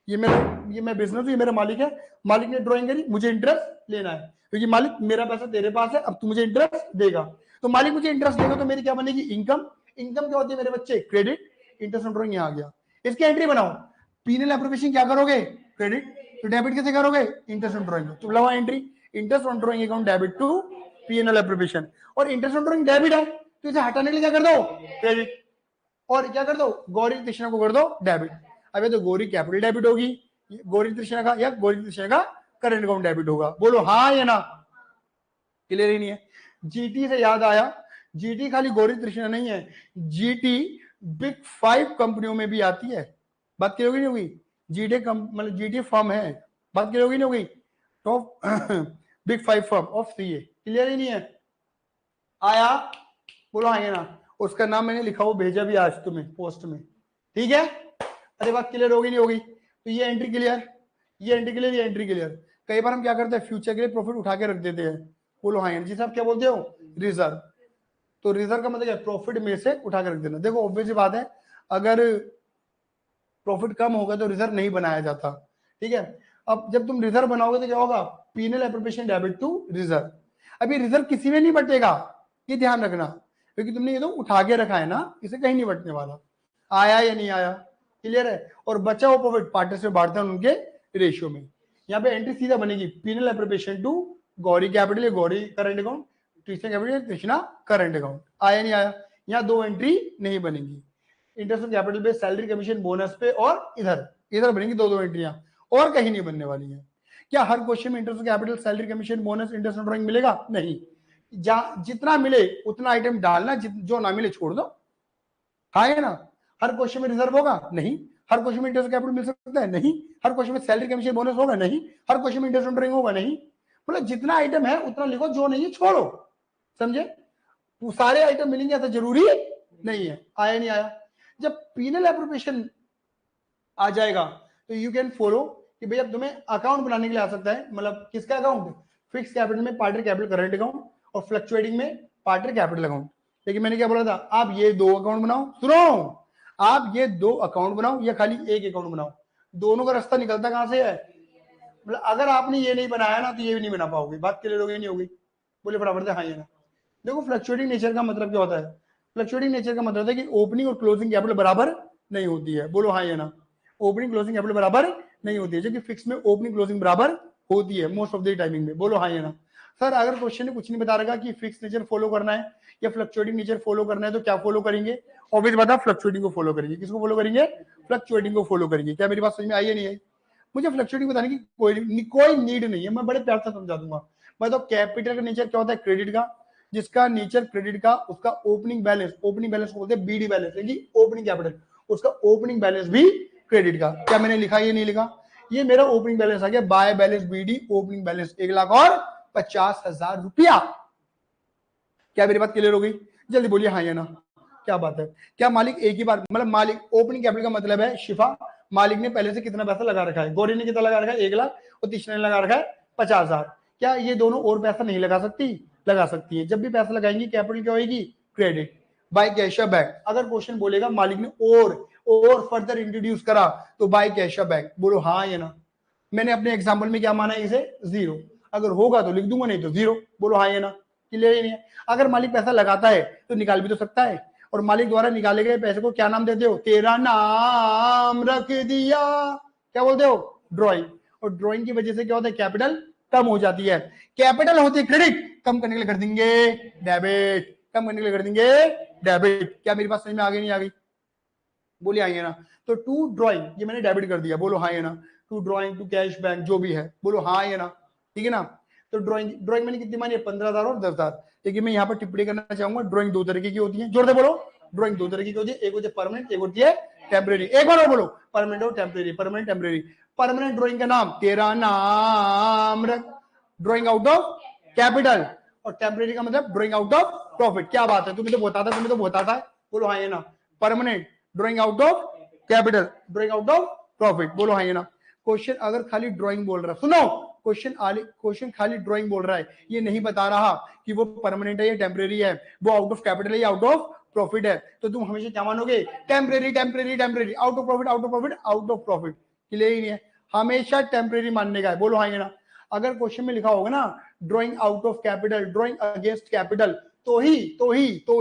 ये मैं बिजनेस हूं, ये मेरा मालिक है, मालिक ने ड्राइंग करी, मुझे इंटरेस्ट लेना है, क्योंकि मालिक मेरा पैसा तेरे पास है, अब तू मुझे इंटरेस्ट देगा, तो मालिक मुझे इंटरेस्ट देगा, तो मेरी क्या बनेगी, इनकम। इनकम क्या होती है मेरे बच्चे, क्रेडिट, इंटरेस्ट ऑन ड्राइंग यहाँ आ गया, इसकी एंट्री बनाओ, P&L एप्रोप्रिएशन क्या करोगे, क्रेडिट, तो डेबिट कैसे करोगे, इंटरेस्ट ऑन ड्राइंग, तो लगाओ entry, interest on drawing account debit to P&L appropriation, और इंटरेस्ट ऑन ड्राइंग डेबिट है, तो इसे हटाने के लिए क्या कर दो, क्रेडिट, और क्या कर दो, गौरी कृष्णा को कर दो डेबिट। अब ये तो गौरी कैपिटल डेबिट होगी, गौरी कृष्णा का, या गौरी कृष्णा का करंट अकाउंट डेबिट होगा, बोलो हाँ या ना, क्लियर ही नहीं है। GT से याद आया, GT खाली गौरी कृष्णा नहीं है, GT बिग 5 कंपनियों में भी आती है, बात क्लियर होगी नहीं होगी, GT मतलब GT फर्म है, बात क्लियर होगी नहीं होगी? Top big 5 firm of CA, clear ही नहीं है? आया? बोलो आएंगे ना। उसका नाम मैंने लिखा, वो भेजा भी आज तुम्हें पोस्ट में, ठीक है? अरे बात क्लियर होगी नहीं होगी? तो ये एंट्री क्लियर, ये एंट्री क्लियर, ये एंट्री क्लियर। कई बार हम क्या करते हैं, फ्यूचर के लिए प्रॉफिट उठा के रख देते हैं। बोलो हाँ जी साहब, क्या बोलते हो? रिजर्व। तो रिजर्व का मतलब क्या? प्रॉफिट में से उठा के रख देना। देखो ऑब्वियस बात है, अगर प्रॉफिट कम होगा तो रिजर्व नहीं बनाया जाता, ठीक है? अब जब तुम रिजर्व बनाओगे तो क्या होगा? P&L appropriation debit to reserve. अभी रिजर्व किसी में नहीं बटेगा, ये ध्यान रखना, क्योंकि तुमने ये तो उठा के रखा है ना, इसे कहीं नहीं बटने वाला। आया या नहीं आया? क्लियर है? और बचा हुआ प्रॉफिट पार्टनर्स में बांटते हैं उनके रेशियो में। यहाँ पे एंट्री सीधा बनेगी, P&L appropriation to Gauri capital, Gauri current account, Krishna capital, Krishna current account. आया नहीं आया? यहाँ दो एंट्री नहीं बनेगी, इंटरेस्ट ऑन कैपिटल पे, सैलरी कमीशन बोनस पे, और इधर इधर बनेंगी दो एंट्रियां, और कहीं नहीं बनने वाली है। क्या हर क्वेश्चन में interest on capital, salary commission, bonus, interest on drawing मिलेगा? नहीं। जितना मिले उतना आइटम डालना, जो ना मिले छोड़ दो। हाँ है ना? हर क्वेश्चन में रिजर्व होगा? नहीं। हर क्वेश्चन में इंटरेस्ट कैपिटल मिल सकता है? नहीं। हर क्वेश्चन में सैलरी कमीशन बोनस होगा? नहीं। हर क्वेश्चन में इंटरेस्ट ऑन ड्राइंग होगा? नहीं। मतलब जितना आइटम है उतना लिखो, जो नहीं है छोड़ो, समझे? वो सारे आइटम मिलेंगे ऐसा जरूरी नहीं है। आया नहीं आया? जब पीनल एप्रोप्रिएशन आ जाएगा तो यू कैन फॉलो कि भाई अब तुम्हें अकाउंट बनाने के लिए आ सकता है, मतलब किसका अकाउंट? फिक्स कैपिटल में पार्टनर कैपिटल करंट अकाउंट, और फ्लक्चुएटिंग में पार्टनर कैपिटल अकाउंट। लेकिन मैंने क्या बोला था, आप ये दो अकाउंट बनाओ, सुनो, आप ये दो अकाउंट बनाओ या खाली एक अकाउंट बनाओ, दोनों का रास्ता निकलता कहां से है? मतलब अगर आपने ये नहीं बनाया ना तो ये भी नहीं बना पाओगे। बात क्लियर होगी नहीं होगी? बोले फटाफट से हाँ या ना। देखो फ्लक्चुएटिंग नेचर का मतलब क्या होता है? फ्लक्चुएटिंग नेचर का मतलब है कि ओपनिंग और क्लोजिंग कैपिटल बराबर नहीं होती है। बोलो हाँ या ना। ओपनिंग क्लोजिंग कैपिटल बराबर नहीं होती है, जबकि फिक्स में ओपनिंग क्लोजिंग बराबर होती है मोस्ट ऑफ द टाइमिंग में। बोलो हाँ या ना। सर अगर क्वेश्चन ने कुछ नहीं बता रखा कि फिक्स नेचर फॉलो करना है या फ्लक्चुएटिंग नेचर फॉलो करना है, तो क्या फॉलो करेंगे? ऑब्वियस बात है, फ्लक्चुएटिंग को फॉलो करेंगे। किसको फॉलो करेंगे? फ्लक्चुएटिंग को फॉलो करेंगे। क्या मेरी बात समझ में आई है नहीं आई? मुझे फ्लक्चुएटिंग बताने की कोई नीड नहीं है, मैं बड़े प्यार से समझा दूंगा। मतलब कैपिटल का नेचर क्या होता है? क्रेडिट का, जिसका नेचर क्रेडिट का, उसका ओपनिंग बैलेंस को बोलते हैं बीडी बैलेंस, ओपनिंग कैपिटल, उसका ओपनिंग बैलेंस भी क्रेडिट का। क्या मैंने लिखा ये नहीं लिखा? ये मेरा ओपनिंग बैलेंस आ गया, by balance BD, opening balance 1,50,000 रुपया। क्या मेरी बात क्लियर हो गई? जल्दी बोलिए हाँ या ना। क्या बात है? क्या मालिक एक ही बार, मतलब मालिक, ओपनिंग कैपिटल का मतलब है शिफा, मालिक ने पहले से कितना पैसा लगा रखा है, गौरी ने कितना लगा रखा है 1,00,000, और तीसरे ने लगा रखा है 50,000। क्या ये दोनों और पैसा नहीं लगा सकती? लगा सकती है। जब भी पैसा लगाएंगी कैपिटल क्या होगी? क्रेडिट बाय कैश या बैंक। अगर क्वेश्चन बोलेगा मालिक ने और फर्दर इंट्रोड्यूस करा तो बाय कैश या बैंक। बोलो हाँ या ना। मैंने अपने एग्जाम्पल में क्या माना है? इसे 0, अगर होगा तो लिख दूंगा, नहीं तो 0। बोलो हाँ या ना। क्लियर ही नहीं है? अगर मालिक पैसा लगाता है तो निकाल भी तो सकता है, और मालिक द्वारा निकाले गए पैसे को क्या नाम देते हो? तेरा नाम रख दिया। क्या बोलते हो? ड्रॉइंग। और ड्रॉइंग की वजह से क्या होता है? कैपिटल कम हो जाती है। कैपिटल होती है क्रेडिट, कम करने के लिए कर देंगे डेबिट, कम करने के लिए कर देंगे डेबिट। क्या मेरी बात समझ में आ गई नहीं आ गई? बोलिए आइए ना। तो टू ड्रॉइंग ये मैंने डेबिट कर दिया। बोलो हाँ या ना। To drawing, to cash bank, जो भी है, बोलो हाँ या ना। ठीक है ना? तो ड्रॉइंग मैंने कितनी मानी है? 15,000 और 10,000। लेकिन मैं यहाँ पर टिप्पणी करना चाहूंगा, ड्रॉइंग दो तरीके की होती है। जोर से बोलो। ड्रॉइंग दो तरीके की होती है, एक होती है परमानेंट, एक होती है टेम्परेरी। एक बार और बोलो, परमानेंट और temporary, permanent temporary. Permanent drawing का नाम तेरा नाम रख, ड्रॉइंग आउट ऑफ कैपिटल, और टेम्परेरी का मतलब ड्रॉइंग आउट ऑफ प्रॉफिट। क्या बात है, तुम्हें तो बताता है। बोलो हाँ या ना। Permanent drawing out of capital, drawing out of profit. बोलो हाँ या ना। क्वेश्चन अगर खाली ड्राइंग बोल रहा है, सुनो, क्वेश्चन खाली ड्राइंग बोल रहा है, ये नहीं बता रहा कि वो परमानेंट है या टेम्परेरी है, वो आउट ऑफ कैपिटल है या आउट ऑफ प्रॉफिट है, तो तुम हमेशा क्या मानोगे? Temporary temporary temporary, out of profit out of profit out of profit. Clear ही नहीं है? हमेशा टेम्परेरी मानने का है। बोलो हाँ या ना। अगर क्वेश्चन में लिखा होगा ना drawing out of capital, drawing against capital, तो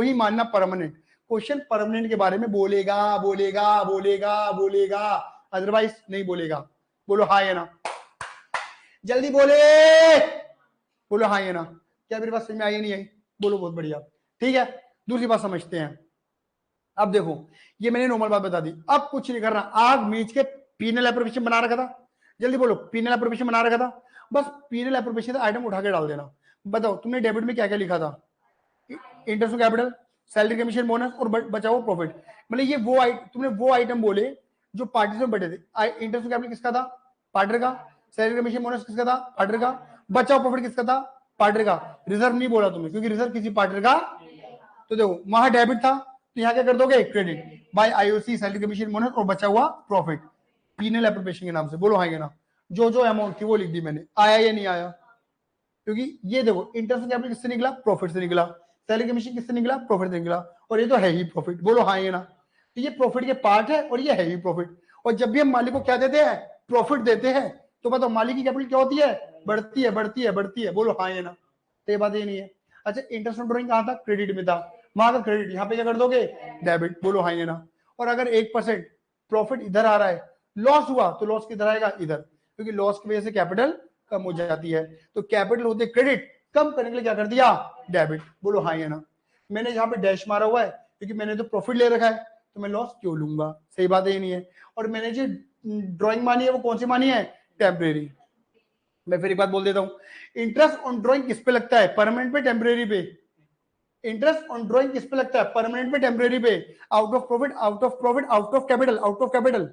ही मानना परमानेंट। क्वेश्चन परमानेंट के बारे में बोलेगा बोलेगा बोलेगा बोलेगा, अदरवाइज नहीं बोलेगा। बोलो हाँ या ना। जल्दी बोले, बोलो हाँ या ना। क्या मेरी बात समझ में आई नहीं आई? बोलो, बहुत बढ़िया। ठीक है, दूसरी बात समझते हैं। अब देखो, ये मैंने नॉर्मल बात बता दी, अब कुछ नहीं करना। आग मीच के पीनल एप्रोप्रिएशन बना रखा था, जल्दी बोलो, पीनल एप्रोप्रिएशन बना रखा था, बस पीनल एप्रोप्रिएशन आइटम उठा के डाल देना। बताओ तुमने डेबिट में क्या क्या लिखा था? Interest capital, salary commission, bonus और बचा हुआ प्रॉफिट। मतलब ये तुमने वो आइटम बोले जो पार्टी में बटे थे। इंटरेस्ट कैपिटल किसका था? पार्टनर का। सैलरी कमीशन बोनस किसका था? पार्टनर का। बचा हुआ प्रॉफिट किसका था? पार्टनर का। रिजर्व नहीं बोला तुम्हें क्योंकि रिजर्व किसी पार्टनर का, तो देखो वहां डेबिट था तो यहाँ क्या कर दोगे? Credit by IOC salary commission bonus और बचा हुआ प्रॉफिट पीनल एप्रोप्रिएशन के नाम से। बोलो हाँ या ना। जो अमाउंट थी वो लिख दी मैंने। आया या नहीं आया? क्योंकि ये देखो इंटरेस्ट कैपिटल किससे निकला? प्रॉफिट से निकला। सैलरी कमीशन किससे निकला? प्रॉफिट से निकला। और ये तो है ही प्रॉफिट। बोलो हाँ या ना। तो ये प्रॉफिट के पार्ट है और ये है ही प्रॉफिट। और जब भी हम मालिक को क्या देते हैं? प्रॉफिट देते हैं, तो बताओ मालिक की कैपिटल क्या होती है? बढ़ती है, बढ़ती है, बढ़ती है। बोलो हाँ या ना। तो ये बात ये नहीं है। अच्छा, इंटरेस्ट ऑन ड्रॉइंग कहाँ था? क्रेडिट में था। वहां का क्रेडिट, यहाँ पे क्या कर दोगे? डेबिट। बोलो हाँ या ना। और अगर 1% प्रॉफिट इधर आ रहा है, लॉस हुआ तो लॉस किधर आएगा? इधर, क्योंकि लॉस की वजह से कैपिटल कम हो जाती है। तो कैपिटल होते क्रेडिट, कम करने के लिए क्या कर दिया? डेबिट। बोलो हाँ या ना। मैंने यहाँ पे डैश मारा हुआ है क्योंकि मैंने तो प्रॉफिट ले रखा है, तो मैं लॉस क्यों लूंगा? सही बात है नहीं है? और मैंने जो ड्राइंग मानी है वो कौन सी मानी है? टेम्परेरी। मैं फिर एक बात बोल देता हूँ, इंटरेस्ट ऑन ड्राइंग किस पे लगता है? परमानेंट पे, टेम्परेरी पे? इंटरेस्ट ऑन ड्राइंग किस पे लगता है? परमानेंट पे, टेम्परेरी पे? Out of profit, out of profit, out of capital, out of capital,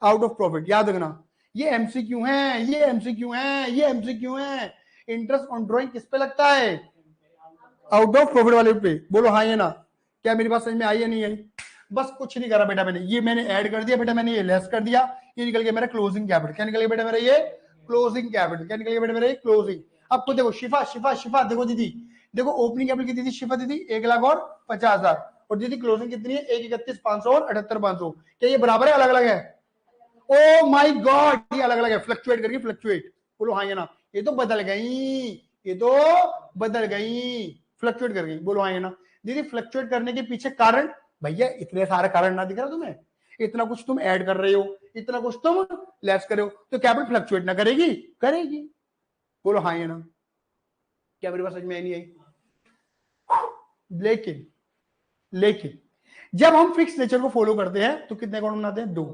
out of profit. याद रखना, ये एमसीक्यू है, ये एमसीक्यू है, ये एमसीक्यू है। इंटरेस्ट ऑन ड्राइंग किस पे लगता है? आउट ऑफ प्रॉफिट वाले पे। बोलो हाँ या ना। क्या मेरी बात समझ में आई या नहीं आई? बस कुछ नहीं करा बेटा मैंने, ये मैंने ऐड कर दिया बेटा, मैंने ये लेस कर दिया, ये निकल गया मेरा क्लोजिंग कैपिटल। क्या निकल गया बेटा मेरा? ये क्लोजिंग कैपिटल। क्या निकल गया बेटा मेरा? ये क्लोजिंग। अब खुद देखो, शिफा शिफा शिफा, देखो दीदी, देखो ओपनिंग कैपिटल कितनी थी शिफा दीदी? 1,50,000। और दीदी क्लोजिंग कितनी है? 1,31,500 और 78,500। क्या ये बराबर है, अलग अलग है? ओ माय गॉड, ये अलग अलग है, फ्लक्चुएट करके, फ्लक्चुएट। बोलो हाँ या ना। ये तो बदल गई, ये तो बदल गई, फ्लक्चुएट कर गई। बोलो हाँ या ना। दीदी फ्लक्चुएट करने के पीछे कारण? भैया इतने सारे कारण ना दिख रहा तुम्हें? इतना कुछ तुम ऐड कर रहे हो, इतना कुछ तुम लेस कर रहे हो, तो कैपिटल फ्लक्चुएट ना करेगी? करेगी। बोलो हाँ या ना। क्या मेरी बात समझ में आई नहीं आई? लेकिन लेकिन जब हम फिक्स नेचर को फॉलो करते हैं तो कितने अकाउंट बनाते हैं? 2,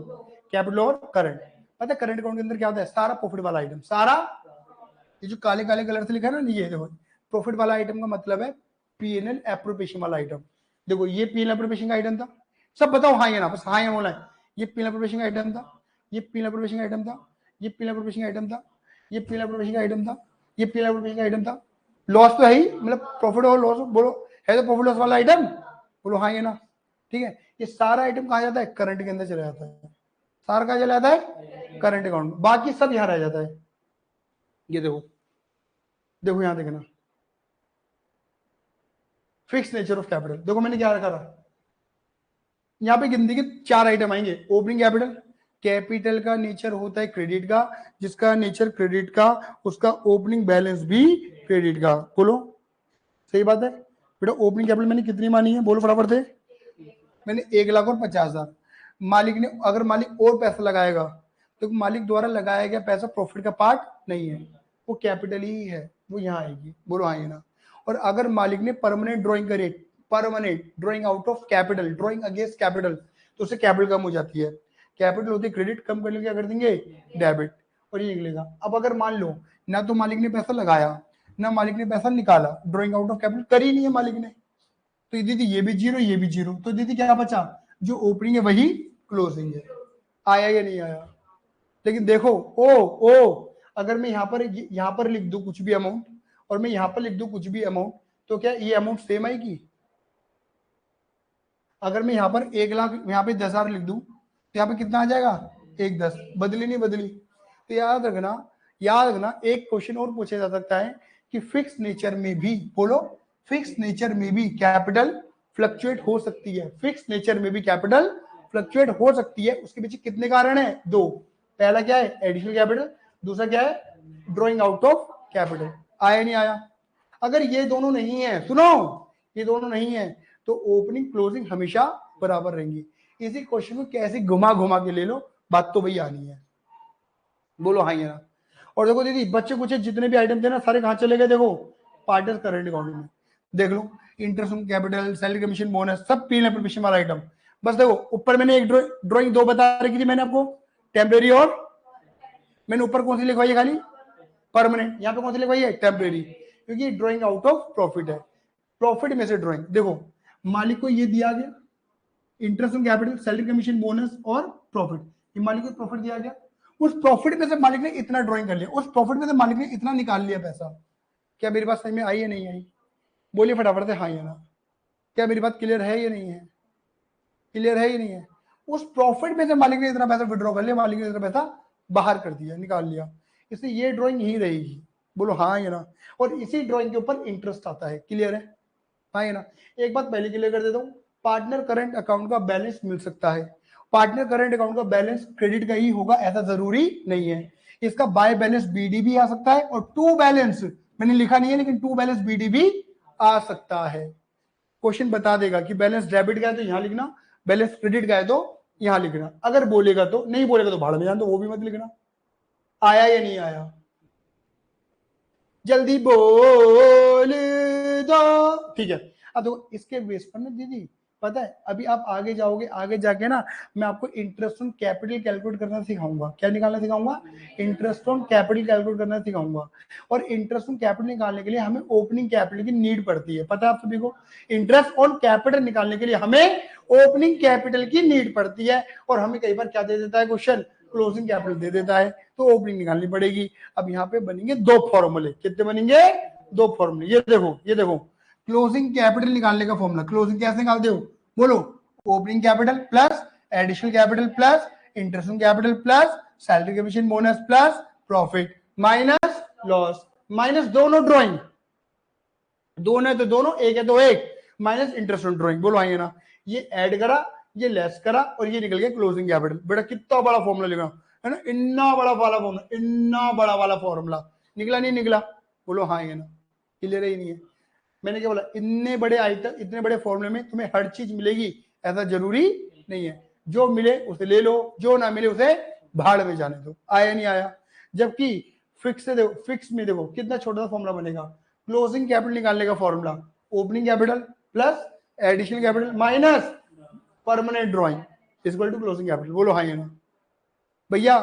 कैपिटल और करंट। पता है करंट अकाउंट के अंदर क्या होता है? सारा प्रॉफिट वाला आइटम, सारा। ये जो काले काले कलर से लिखा है ना, ये देखो प्रॉफिट वाला आइटम का मतलब है पीएनएल एप्रोप्रिएशन वाला आइटम। देखो ये पीएनएल एप्रोप्रिएशन का आइटम था। सब बताओ हाँ या ना, बस हाँ या बोला है। ये पीएनएल एप्रोप्रिएशन का आइटम था, ये पीएनएल एप्रोप्रिएशन का आइटम था, ये पीएनएल एप्रोप्रिएशन का आइटम था, ये पीएनएल एप्रोप्रिएशन का आइटम था, ये पीएनएल एप्रोप्रिएशन का आइटम था। लॉस तो है ही, मतलब प्रॉफिट और लॉस बोलो, है तो प्रॉफिट लॉस वाला आइटम। बोलो हाँ या ना। ठीक है, ये सारा आइटम कहा जाता है? करंट के अंदर चला जाता है। सारा कहा चला जाता है? Current account. बाकी सब यहाँ रह जाता है। ये देखो, देखो यहां देखना, फिक्स नेचर ऑफ कैपिटल। देखो मैंने क्या रखा था, यहाँ पे गिनती के 4 आइटम आएंगे। ओपनिंग कैपिटल, कैपिटल का नेचर होता है क्रेडिट का, जिसका नेचर क्रेडिट का उसका ओपनिंग बैलेंस भी क्रेडिट का। बोलो सही बात है बेटा। ओपनिंग कैपिटल मैंने कितनी मानी है? बोलो फटाफट से। मैंने 1,50,000। मालिक ने, अगर मालिक और पैसा लगाएगा तो मालिक द्वारा लगाया गया पैसा प्रॉफिट का पार्ट नहीं है, वो कैपिटल ही है, वो यहाँ आएगी। बोलो हाँ ना। और अगर मालिक ने परमानेंट ड्रॉइंग करे, permanent drawing out of capital, drawing against capital, तो उससे कैपिटल कम हो जाती है। कैपिटल होती है क्रेडिट, कम करने क्या कर देंगे? डेबिट। और ये निकलेगा। अब अगर मान लो ना तो मालिक ने पैसा लगाया, ना मालिक ने पैसा निकाला, ड्रॉइंग आउट ऑफ कैपिटल करी नहीं है मालिक ने, तो दीदी ये भी जीरो, ये भी जीरो, तो दीदी क्या बचा? जो ओपनिंग है वही क्लोजिंग है। आया या नहीं आया? लेकिन देखो, ओ अगर मैं यहाँ पर लिख दूं कुछ भी अमाउंट और मैं यहाँ पर लिख दूं कुछ भी अमाउंट, तो क्या ये अमाउंट सेम आएगी? अगर मैं यहाँ पर 1,00,000, यहाँ पे 10,000 लिख दूं तो यहाँ पे कितना आ जाएगा? 1,10। बदली नहीं बदली? तो याद रखना, याद रखना, एक क्वेश्चन और पूछा जा सकता है कि फिक्स नेचर में भी, बोलो फिक्स नेचर में भी कैपिटल फ्लक्चुएट हो सकती है। फिक्स नेचर में भी कैपिटल फ्लक्चुएट हो सकती है। उसके पीछे कितने कारण है? 2। पहला क्या है? Additional capital. दूसरा क्या है? Drawing out of capital. आया नहीं आया? अगर ये दोनों नहीं है, सुनो, ये दोनों नहीं है तो ओपनिंग क्लोजिंग हमेशा बराबर रहेंगी। इसी क्वेश्चन को कैसे घुमा घुमा के ले लो, बात तो वही आनी है। बोलो हाँ या ना। और देखो दीदी, बच्चे कुछ जितने भी आइटम थे ना, सारे कहाँ चले गए? देखो पार्टनर करंट अकाउंट में। देख लो, interest on capital, salary commission, bonus, सब पीएनएल एप्रोप्रिएशन वाला आइटम। बस देखो ऊपर मैंने एक ड्राइंग 2 बता रखी थी मैंने आपको, टेम्परेरी, और मैंने ऊपर कौन सी लिखवाई है? खाली परमानेंट। यहाँ पे कौन सी लिखवाई है? टेम्परेरी, क्योंकि ड्राइंग आउट ऑफ प्रॉफिट है। प्रॉफिट में से ड्राइंग देखो, मालिक को ये दिया गया, interest on capital, salary commission, bonus और प्रॉफिट, ये मालिक को प्रॉफिट दिया गया। उस प्रॉफिट में से मालिक ने इतना ड्राइंग कर लिया, उस प्रॉफिट में से मालिक ने इतना निकाल लिया पैसा। क्या मेरी बात समझ में आई या नहीं आई? बोलिए फटाफट से हाँ या ना। क्या मेरी बात क्लियर है या नहीं है? क्लियर है या नहीं है? उस प्रॉफिट में से मालिक ने इतना पैसा विड्रॉ कर लिया, मालिक ने इतना पैसा बाहर कर दिया, निकाल लिया, इसलिए ये ड्राइंग ही रहेगी। बोलो हाँ या ना। और इसी ड्राइंग के ऊपर इंटरेस्ट आता है। क्लियर है? हाँ या ना। एक बात पहले क्लियर कर देता हूँ, पार्टनर करंट अकाउंट का बैलेंस मिल सकता है, पार्टनर करंट अकाउंट का बैलेंस क्रेडिट का ही होगा ऐसा जरूरी नहीं है। इसका बाय बैलेंस बीडी भी आ सकता है और टू बैलेंस मैंने लिखा नहीं है लेकिन टू बैलेंस बीडी भी आ सकता है। क्वेश्चन बता देगा कि बैलेंस डेबिट का है तो यहां लिखना, बैलेंस क्रेडिट का है तो यहां लिखना। अगर बोलेगा तो, नहीं बोलेगा तो भाड़ में जान, तो वो भी मत लिखना। आया या नहीं आया? जल्दी बोल दो। ठीक है। अब देखो इसके बेस पर ना दीदी, पता है अभी आप आगे जाओगे, आगे जाके ना मैं आपको इंटरेस्ट ऑन कैपिटल कैलकुलेट करना सिखाऊंगा। क्या निकालना सिखाऊंगा? इंटरेस्ट ऑन कैपिटल कैलकुलेट करना सिखाऊंगा। और इंटरेस्ट ऑन कैपिटल निकालने के लिए हमें ओपनिंग कैपिटल की नीड पड़ती है, पता है आप सभी को। इंटरेस्ट ऑन कैपिटल निकालने के लिए हमें ओपनिंग कैपिटल की नीड पड़ती है, और हमें कई बार क्या दे देता है क्वेश्चन, क्लोजिंग कैपिटल दे देता है, तो ओपनिंग निकालनी पड़ेगी। अब यहाँ पे बनेंगे दो फॉर्मूले। कितने बनेंगे? दो फॉर्मूले। ये देखो, ये देखो, क्लोजिंग कैपिटल निकालने का फॉर्मूला। क्लोजिंग कैसे निकालते हो? बोलो, opening capital plus additional capital plus interest on capital plus salary commission bonus plus profit minus loss, minus दोनों ड्रॉइंग, दोनों है तो दोनों, एक है तो एक, माइनस इंटरेस्ट ऑन ड्रॉइंग। बोलो आइए ना। ये ऐड करा, ये लेस करा, और ये निकल गया क्लोजिंग कैपिटल। बेटा कितना बड़ा फॉर्मूला लिखा है ना, इतना बड़ा वाला फॉर्मूला, इतना बड़ा वाला फॉर्मूला निकला नहीं निकला? बोलो हाँ या ना। क्लियर ही नहीं है? मैंने क्या बोला, इतने बड़े आइटम, इतने बड़े फॉर्मूले में तुम्हें हर चीज मिलेगी ऐसा जरूरी नहीं है। जो मिले उसे ले लो, जो ना मिले उसे भाड़ में जाने दो। आया नहीं आया? जबकि फिक्स से देखो, फिक्स में देखो कितना छोटा सा फॉर्मूला बनेगा। क्लोजिंग कैपिटल निकालने का formula opening capital plus additional capital minus permanent drawing equal to closing capital. बोलो हाँ या ना। भैया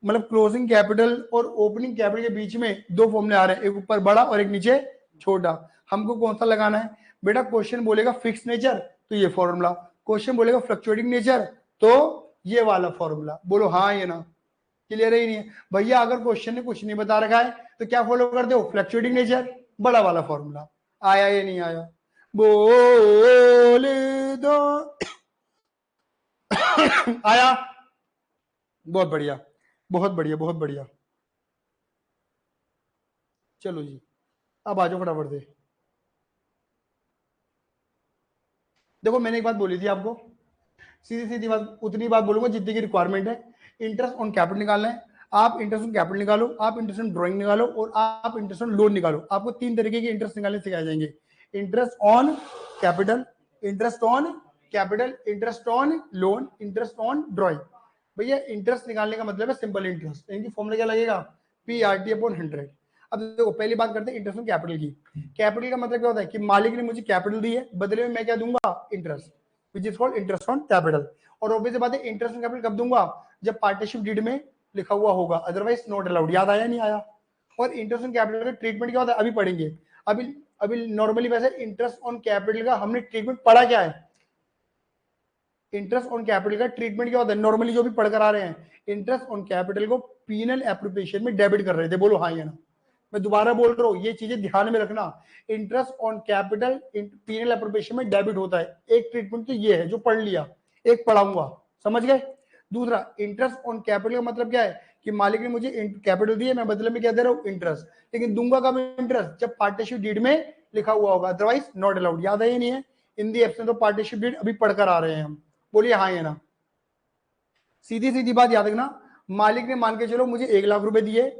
मतलब क्लोजिंग कैपिटल और ओपनिंग कैपिटल के बीच में दो फॉर्मूले आ रहे हैं, एक ऊपर बड़ा और एक नीचे छोटा। हमको कौन सा लगाना है? बेटा क्वेश्चन बोलेगा फिक्स नेचर तो ये फॉर्मूला, क्वेश्चन बोलेगा फ्लक्चुएटिंग नेचर तो ये वाला फॉर्मूला। बोलो हाँ या ना। क्लियर ही नहीं है? भैया अगर क्वेश्चन ने कुछ नहीं बता रखा है तो क्या फॉलो कर दो? फ्लक्चुएटिंग नेचर, बड़ा वाला फॉर्मूला। आया या नहीं आया? बोल दो। आया? बहुत बढ़िया, बहुत बढ़िया, बहुत बढ़िया। चलो जी, अब आ जाओ फटाफट से। देखो मैंने एक बात बोली थी आपको, सीधी सीधी बात, उतनी बात बोलूंगा जितनी की रिक्वायरमेंट है। इंटरेस्ट ऑन कैपिटल निकालना है, आप इंटरेस्ट ऑन कैपिटल निकालो, आप इंटरेस्ट ऑन ड्राइंग निकालो, और आप इंटरेस्ट ऑन लोन निकालो। आपको तीन तरीके के इंटरेस्ट निकालने सिखाए जाएंगे। Interest on capital, interest on capital, interest on loan, interest on drawing. भैया इंटरेस्ट निकालने का मतलब है सिंपल इंटरेस्ट, इनकी फॉर्मूला क्या लगेगा? P R T upon 100। अब देखो पहली बात करते हैं इंटरेस्ट ऑन कैपिटल की। कैपिटल का मतलब क्या होता है कि मालिक ने मुझे कैपिटल दी है, बदले में मैं क्या दूंगा? Interest, which is called interest on capital. और ऑब्वियस बात है इंटरेस्ट ऑन कैपिटल कब दूंगा? जब पार्टनरशिप डीड में लिखा हुआ होगा, अदरवाइज नॉट अलाउड। याद आया नहीं आया? और इंटरेस्ट ऑन कैपिटल का ट्रीटमेंट क्या होता है अभी पढ़ेंगे। अभी अभी नॉर्मली वैसे इंटरेस्ट ऑन कैपिटल का हमने ट्रीटमेंट पढ़ा क्या है? इंटरेस्ट ऑन कैपिटल का ट्रीटमेंट क्या होता है नॉर्मली जो भी पढ़कर आ रहे हैं? इंटरेस्ट ऑन कैपिटल को पीनल एप्रोप्रिएशन में डेबिट कर रहे थे। बोलो हाँ या ना। मैं दोबारा बोल रहा हूँ, ये चीजें ध्यान में रखना। Interest on capital P&L appropriation में डेबिट होता है। एक ट्रीटमेंट तो ये है जो पढ़ लिया, एक पढ़ाऊंगा, समझ गए? दूसरा इंटरेस्ट ऑन कैपिटल का मतलब क्या है कि मालिक ने मुझे कैपिटल दी है, मैं बदले में क्या दे रहा हूँ? इंटरेस्ट। लेकिन दूंगा कब इंटरेस्ट? जब पार्टनरशिप डीड में लिखा हुआ होगा, अदरवाइज नॉट अलाउड। याद है ये नहीं है? In the absence of partnership deed अभी पढ़कर आ रहे हैं हम। बोलिए हाँ या ना। सीधी सीधी बात याद रखना, मालिक ने मान के चलो मुझे 1 लाख रुपए दिए,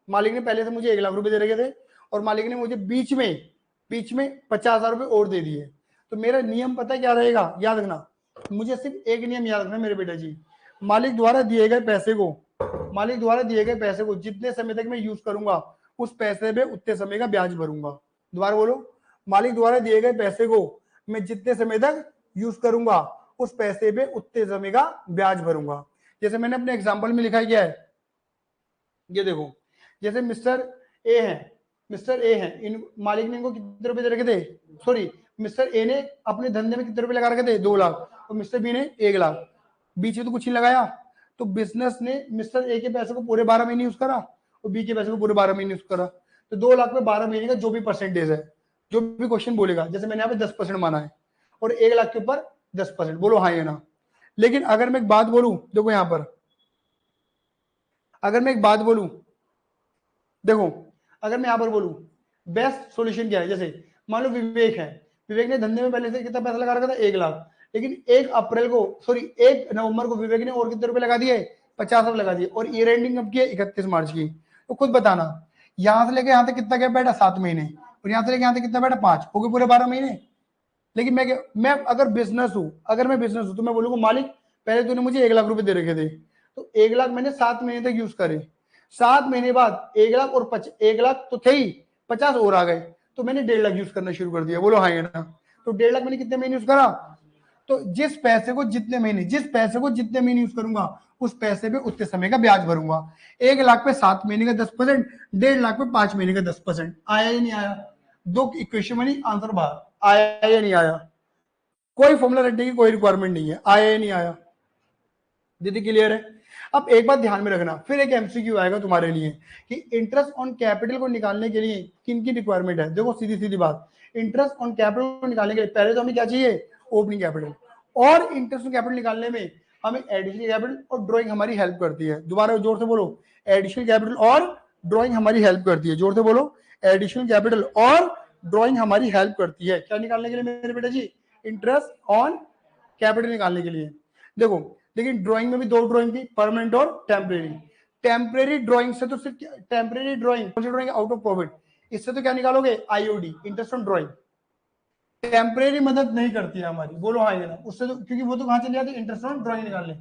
मालिक ने पहले से मुझे 1 लाख रुपए दे रखे थे, और मालिक ने मुझे बीच में 50,000 रुपए और दे दिए। तो मेरा नियम पता है क्या रहेगा? याद रखना, मुझे सिर्फ एक नियम याद रखना मेरे बेटा जी। मालिक द्वारा दिए गए पैसे को, मालिक द्वारा दिए गए पैसे को जितने समय तक मैं यूज करूंगा उस पैसे पे उतने समय का ब्याज भरूंगा। दोबारा बोलो, मालिक द्वारा दिए गए पैसे को मैं जितने समय तक यूज करूंगा उस पैसे पे उतने समय का ब्याज भरूंगा। जैसे मैंने अपने एग्जाम्पल में लिखा क्या है, ये देखो, जैसे मिस्टर ए है, मिस्टर ए है, इन मालिक ने इनको कितने रुपए दे रखे थे? सॉरी, मिस्टर ए ने अपने धंधे में कितने रुपए लगा रखे थे? 2 लाख। और मिस्टर बी ने 1 लाख। बीच में तो कुछ नहीं लगाया, तो बिजनेस ने मिस्टर ए के पैसे को पूरे 12 महीने यूज करा और बी के पैसे को पूरे 12 महीने यूज करा, तो 2 लाख में 12 महीने का जो भी परसेंटेज है, जो भी क्वेश्चन बोलेगा, जैसे मैंने यहाँ पे 10% माना है और 1 लाख के ऊपर 10%, बोलो हाँ या ना। लेकिन अगर मैं एक बात बोलूं, देखो यहाँ पर अगर मैं एक बात बोलूं, देखो अगर मैं यहाँ पर बोलूं बेस्ट सॉल्यूशन क्या है, जैसे मान लो विवेक है, विवेक ने धंधे में पहले से कितना पैसा लगा रखा था, 1 लाख, लेकिन 1 नवंबर को विवेक ने और कितने रुपए लगा दिए, 50 रुपए लगा दिए, और ईयर एंडिंग कब की है, 31 मार्च की। तो खुद बताना यहां से लेके यहां तक कितना गैप बैठा, 7 महीने, और यहां से लेके यहां तक कितना बैठा, 5, हो गए पूरे 12 महीने। लेकिन मैं अगर बिजनेस हूं, तो मैं बोलूंगा मालिक पहले तूने मुझे 1 लाख रुपए दे रखे थे, तो 1 लाख मैंने 7 महीने तक यूज करे, 7 महीने बाद 1 लाख और 1 लाख तो थे ही, 50 और आ गए, तो मैंने 1.5 लाख यूज करना शुरू कर दिया, बोलो हाँ या ना। तो 1.5 लाख मैंने कितने महीने यूज करा, तो जिस पैसे को जितने महीने यूज करूंगा उस पैसे पे उतने समय का ब्याज भरूंगा। 1 लाख पे 7 महीने का 10%, 1.5 लाख पे 5 महीने का 10%। आया या नहीं आया, 2 इक्वेशन बनी, आंसर बाहर। आया या नहीं आया, कोई फॉर्मूला रखने की कोई रिक्वायरमेंट नहीं है, आया या नहीं आया, दीदी क्लियर है। अब एक बात ध्यान में रखना, फिर एक एमसीक्यू आएगा तुम्हारे लिए कि इंटरेस्ट ऑन कैपिटल को निकालने के लिए किन की रिक्वायरमेंट है। देखो सीधी सीधी बात, इंटरेस्ट ऑन कैपिटल को निकालने के लिए पहले तो हमें क्या चाहिए, ओपनिंग कैपिटल, और इंटरेस्ट ऑन कैपिटल निकालने में हमें एडिशनल कैपिटल और ड्राइंग हमारी हेल्प करती है। दोबारा जोर से बोलो, एडिशनल कैपिटल और ड्राइंग हमारी हेल्प करती है, जोर से बोलो, एडिशनल कैपिटल और ड्राइंग हमारी हेल्प करती है क्या निकालने के लिए मेरे बेटा जी, इंटरेस्ट ऑन कैपिटल निकालने के लिए। देखो लेकिन ड्राइंग में भी 2 ड्राइंग थी, परमानेंट और टेम्परेरी। टेम्परेरी ड्राइंग से तो सिर्फ टेम्परेरी ड्राइंग, कौन सी ड्राइंग, आउट ऑफ प्रॉफिट, इससे तो क्या निकालोगे, IOD, interest on drawing. Temporary मदद नहीं करती है हमारी, बोलो हाँ या ना, उससे तो, क्योंकि वो तो कहां चली जाती है, इंटरेस्ट ऑन ड्राइंग निकालने।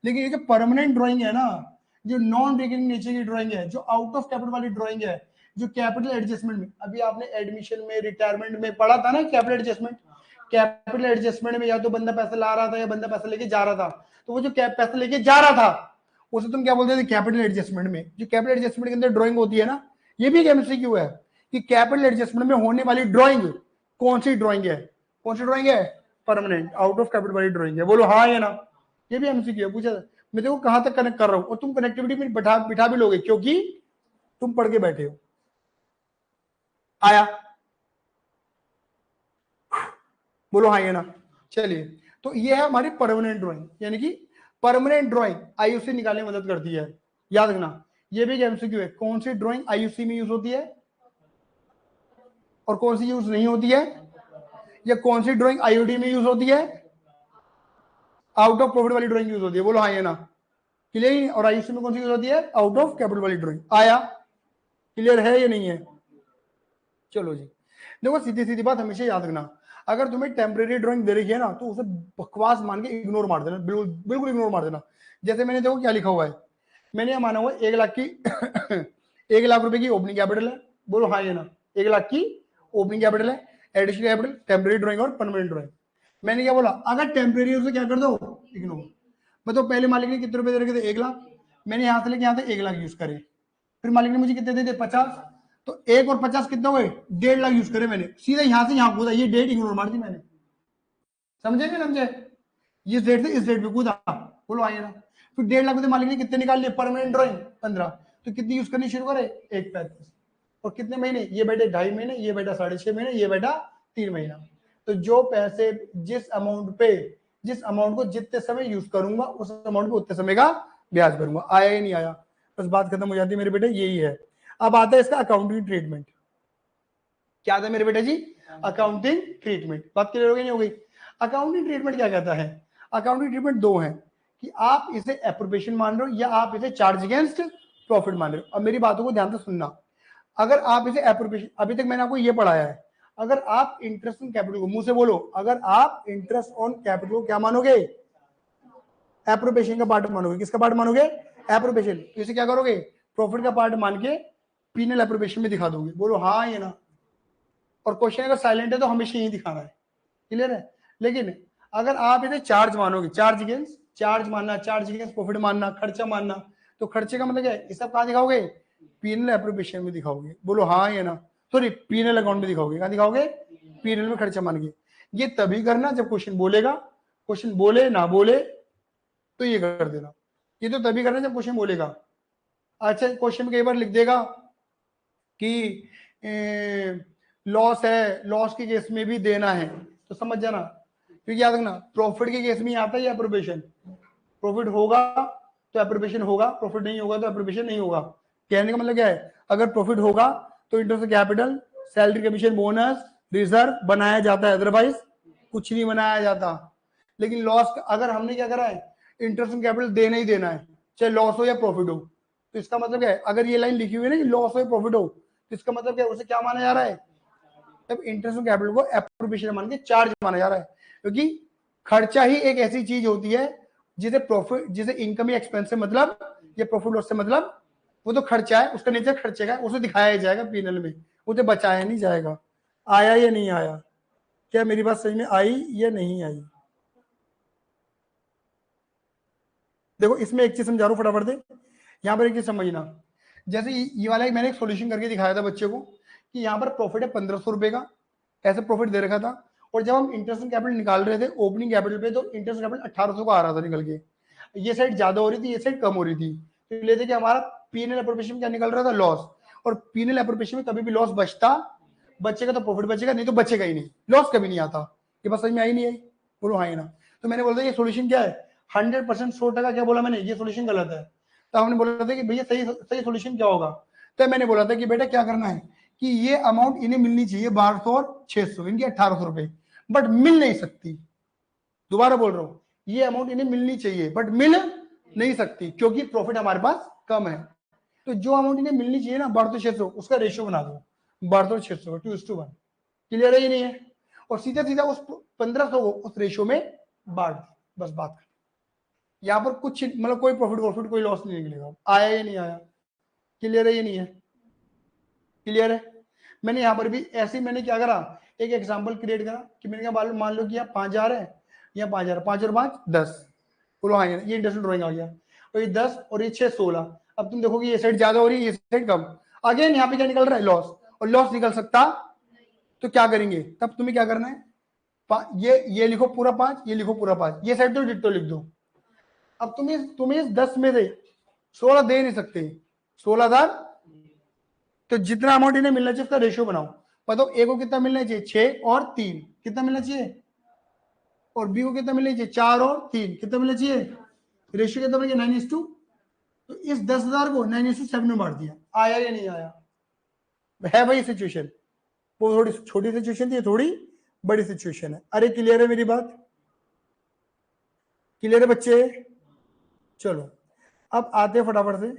लेकिन ये जो परमानेंट ड्राइंग है ना, जो नॉन रिकरिंग नेचर की ड्राइंग है, जो आउट ऑफ कैपिटल वाली ड्राइंग है, जो कैपिटल एडजस्टमेंट में, अभी आपने एडमिशन में, रिटायरमेंट में पढ़ा था ना कैपिटल एडजस्टमेंट। कैपिटल एडजस्टमेंट में या तो बंदा पैसा ला रहा था या बंदा पैसा लेके जा रहा था, तो वो जो पैसा लेके जा रहा था उसे तुम क्या बोलते थे, कैपिटल एडजस्टमेंट में। जो कैपिटल एडजस्टमेंट के अंदर ड्राइंग होती है ना, ये भी एक एमसीक्यू है कि कैपिटल एडजस्टमेंट में होने वाली ड्राइंग कौन सी ड्राइंग है, कौन सी ड्राइंग है, परमानेंट आउट ऑफ कैपिटल वाली ड्राइंग है, बोलो हाँ या ना। ये भी एमसीक्यू है, पूछा मैं देखो कहां तक कनेक्ट कर रहा हूं, और तुम कनेक्टिविटी में बिठा भी लोगे क्योंकि तुम पढ़ के बैठे हो। आया, बोलो हाँ या ना। चलिए, तो ये है हमारी परमानेंट ड्राइंग, यानी कि परमानेंट ड्राइंग आईयूसी निकालने में मदद करती है। याद रखना, ये भी एमसीक्यू है, कौन सी ड्राइंग आईयूसी में यूज होती है और कौन सी यूज नहीं होती है, या कौन सी ड्राइंग आईओडी में यूज होती है, आउट ऑफ प्रॉफिट वाली ड्राइंग यूज होती है, बोलो हाँ या ना। क्लियर, और आईयूसी में कौन सी यूज होती है, आउट ऑफ कैपिटल वाली ड्राइंग। आया, क्लियर है या नहीं है। चलो जी, देखो सीधी सीधी बात हमेशा याद रखना, अगर तुम्हें टेम्परेरी ड्राइंग दे रही है ना, तो उसे बकवास मान के इग्नोर मार देना, बिल्कुल बिल्कुल इग्नोर मार देना। जैसे मैंने देखो क्या लिखा हुआ है, मैंने यह माना हुआ है 1 लाख की 1 लाख रुपए की ओपनिंग कैपिटल है, बोलो हाँ या ना। 1 लाख की ओपनिंग कैपिटल है, एडिशनल कैपिटल, टेम्परेरी ड्राइंग और परमानेंट ड्राइंग। मैंने क्या बोला, अगर टेम्परेरी उसे क्या कर दो, इग्नोर। मतलब पहले मालिक ने कितने रुपए दे रखे थे, 1 लाख, मैंने यहां से लेके यहां तक 1 लाख यूज करे, फिर मालिक ने मुझे कितने दे दिए, 50, तो 1 और 50 कितना हुए, 1.5 लाख यूज करे मैंने, सीधा यहां से यहां कूदा, ये डेट इग्नोर मार दी मैंने, समझे नहीं समझे, इस डेट से इस डेट पे कूदा, बोलो आइए ना। फिर 1.5 लाख में मालिक ने कितने निकाल लिए, परमानेंट ड्राइंग 15, तो कितनी यूज करनी शुरू करे, 1.35, और कितने महीने, ये बैठे 2.5 महीने, ये बैठा 6.5 महीने, ये बैठा 3 महीना। तो जो पैसे जिस अमाउंट को जितने समय यूज करूंगा उस अमाउंट पे उतने समय का ब्याज भरूंगा। आया ही नहीं आया, बस बात खत्म हो जाती है मेरे बेटे, यही है। अब आता है इसका अकाउंटिंग ट्रीटमेंट। क्या आता है मेरे बेटे जी, अकाउंटिंग ट्रीटमेंट। बात क्लियर हो गई नहीं हो गई। अकाउंटिंग ट्रीटमेंट क्या कहता है, अकाउंटिंग ट्रीटमेंट 2 है कि आप इसे एप्रोप्रिएशन मान रहे हो या आप इसे चार्ज अगेंस्ट प्रॉफिट मान रहे हो। अब मेरी बातों को ध्यान से सुनना, अगर आप इसे एप्रोप्रिएशन, अभी तक मैंने आपको ये पढ़ाया है, अगर आप इंटरेस्ट ऑन कैपिटल को, मुंह से बोलो, अगर आप इंटरेस्ट ऑन कैपिटल को क्या मानोगे, एप्रोप्रिएशन का पार्ट मानोगे, किसका पार्ट मानोगे, एप्रोप्रिएशन, तो इसे क्या करोगे, प्रॉफिट का पार्ट मान के पीनल एप्रोप्रिएशन में दिखा दोगे, बोलो हाँ या ना। और क्वेश्चन अगर साइलेंट है तो हमेशा यही दिखाना है, क्लियर है। लेकिन अगर आप इसे चार्ज मानोगे, चार्ज मानना, चार्ज अगेंस्ट प्रॉफिट मानना, खर्चा मानना, तो खर्चे का मतलब क्या है, ये सब कहां दिखाओगे, पीनल एप्रोप्रिएशन में दिखाओगे, बोलो हाँ या ना। सॉरी, पीनल अकाउंट में दिखाओगे, कहां दिखाओगे, पीनल में खर्चा मान के। ये तभी करना जब क्वेश्चन बोलेगा, क्वेश्चन बोले ना बोले तो ये कर देना। ये तो तभी करना जब क्वेश्चन बोलेगा। अच्छा, क्वेश्चन में कई बार लिख देगा कि लॉस है, लॉस के केस में भी देना है, तो समझ जाना, क्योंकि याद रखना प्रॉफिट के केस में आता है एप्रोप्रिएशन। प्रॉफिट होगा तो एप्रोप्रिएशन होगा, प्रॉफिट नहीं होगा तो एप्रोप्रिएशन नहीं होगा। कहने का मतलब क्या है, अगर प्रॉफिट होगा तो interest capital, salary, commission, bonus, reserve बनाया जाता है, अदरवाइज कुछ नहीं बनाया जाता। लेकिन लॉस अगर हमने क्या करा है, इंटरेस्ट कैपिटल देना ही देना है, चाहे लॉस हो या प्रॉफिट हो। तो इसका मतलब क्या है, अगर ये लाइन लिखी हुई है ना कि लॉस हो या प्रॉफिट हो, तो इसका मतलब क्या है, उसे क्या माना जा रहा है, तब इंटरेस्ट कैपिटल को एप्रोप्रिएशन मान के चार्ज माना जा रहा है। क्योंकि खर्चा ही एक ऐसी चीज होती है जिसे प्रॉफिट, जिसे इनकम या एक्सपेंस से मतलब, या प्रॉफिट लॉस से मतलब, वो तो खर्चा है, उसका नेचर खर्चे का, उसे दिखाया जाएगा पीनल में, उसे बचाया नहीं जाएगा। आया या नहीं आया, क्या मेरी बात सही में आई या नहीं आई? देखो इसमें एक चीज समझा रहा हूं फटाफट से, यहाँ पर एक चीज समझना। जैसे ये वाला मैंने एक सोल्यूशन करके दिखाया था बच्चे को कि यहाँ पर प्रॉफिट है 1500 रुपए का, ऐसे प्रॉफिट दे रखा था। और जब हम इंटरेस्ट कैपिटल निकाल रहे थे ओपनिंग कैपिटल पे, तो इंटरेस्ट कैपिटल 1800 का आ रहा था निकल के, ये साइड ज्यादा हो रही थी, ये साइड कम हो रही थी। तो लेते कि हमारा पीएनएल एप्रोप्रिएशन क्या निकल रहा था, लॉस। और पीएनएल एप्रोप्रिएशन में कभी भी लॉस बचेगा तो प्रॉफिट बचेगा, नहीं तो बचेगा ही नहीं, लॉस कभी नहीं आता। ये बात समझ में आई नहीं आई? बोलो हाँ या ना। तो मैंने बोला ये सोल्यूशन क्या है, 100% 100% क्या बोला मैंने, ये सोल्यूशन गलत है। तो हमने बोला था कि भैया सही सही सोल्यूशन क्या होगा। तो मैंने बोला था कि बेटा क्या करना है कि ये अमाउंट इन्हें मिलनी चाहिए 1200 और 600, इनके 1800 रुपए, बट मिल नहीं सकती। दोबारा बोल रहा हूं, ये अमाउंट इन्हें मिलनी चाहिए बट मिल नहीं सकती, क्योंकि प्रॉफिट हमारे पास कम है। तो जो अमाउंट इन्हें मिलनी चाहिए ना 1200-600, उसका रेशियो बना दो 1200-600 2:1। क्लियर है ये नहीं है? और सीधा सीधा उस 1500 को उस रेशियो में बांट, बस बात। यहाँ पर कुछ मतलब कोई प्रॉफिट कोई लॉस नहीं निकलेगा। आया या नहीं आया? क्लियर है ये नहीं है? क्लियर है? मैंने यहाँ पर भी ऐसे ही मैंने क्या करा, एक एग्जांपल क्रिएट करा कि मैंने कहा मान लो कि यहाँ 5000 है, यहाँ 5000, 5 और 5 10। बोलो हाँ, ये इंटरेस्ट ड्रॉइंग आ गया। और ये 10 और ये 6 16। अब तुम देखोगे ये साइड ज्यादा हो रही है, ये साइड कम। अगेन यहाँ पे क्या निकल रहा है, लॉस। और लॉस निकल सकता तो क्या करेंगे, तब तुम्हें क्या करना है, ये लिखो पूरा 5, ये लिखो पूरा 5, ये साइड तो डिट्टो लिख दो। अब तुम्हें इस 10 में से 16 दे नहीं सकते, 16,000। तो जितना अमाउंट इन्हें मिलना चाहिए उसका रेशियो बनाओ। बताओ ए को कितना मिलना चाहिए, 6 और 3, कितना मिलना चाहिए? और बी को कितना मिलना चाहिए, 4 और 3, कितना मिलना चाहिए? रेशियो कितना बन गया, 9:2। तो इस 10,000 को 9:7 में बांट दिया। आया या नहीं आया? है भाई सिचुएशन, वो थोड़ी छोटी सिचुएशन थी, थोड़ी बड़ी सिचुएशन है। अरे क्लियर है मेरी बात? क्लियर है बच्चे? चलो अब आते हैं फटाफट से।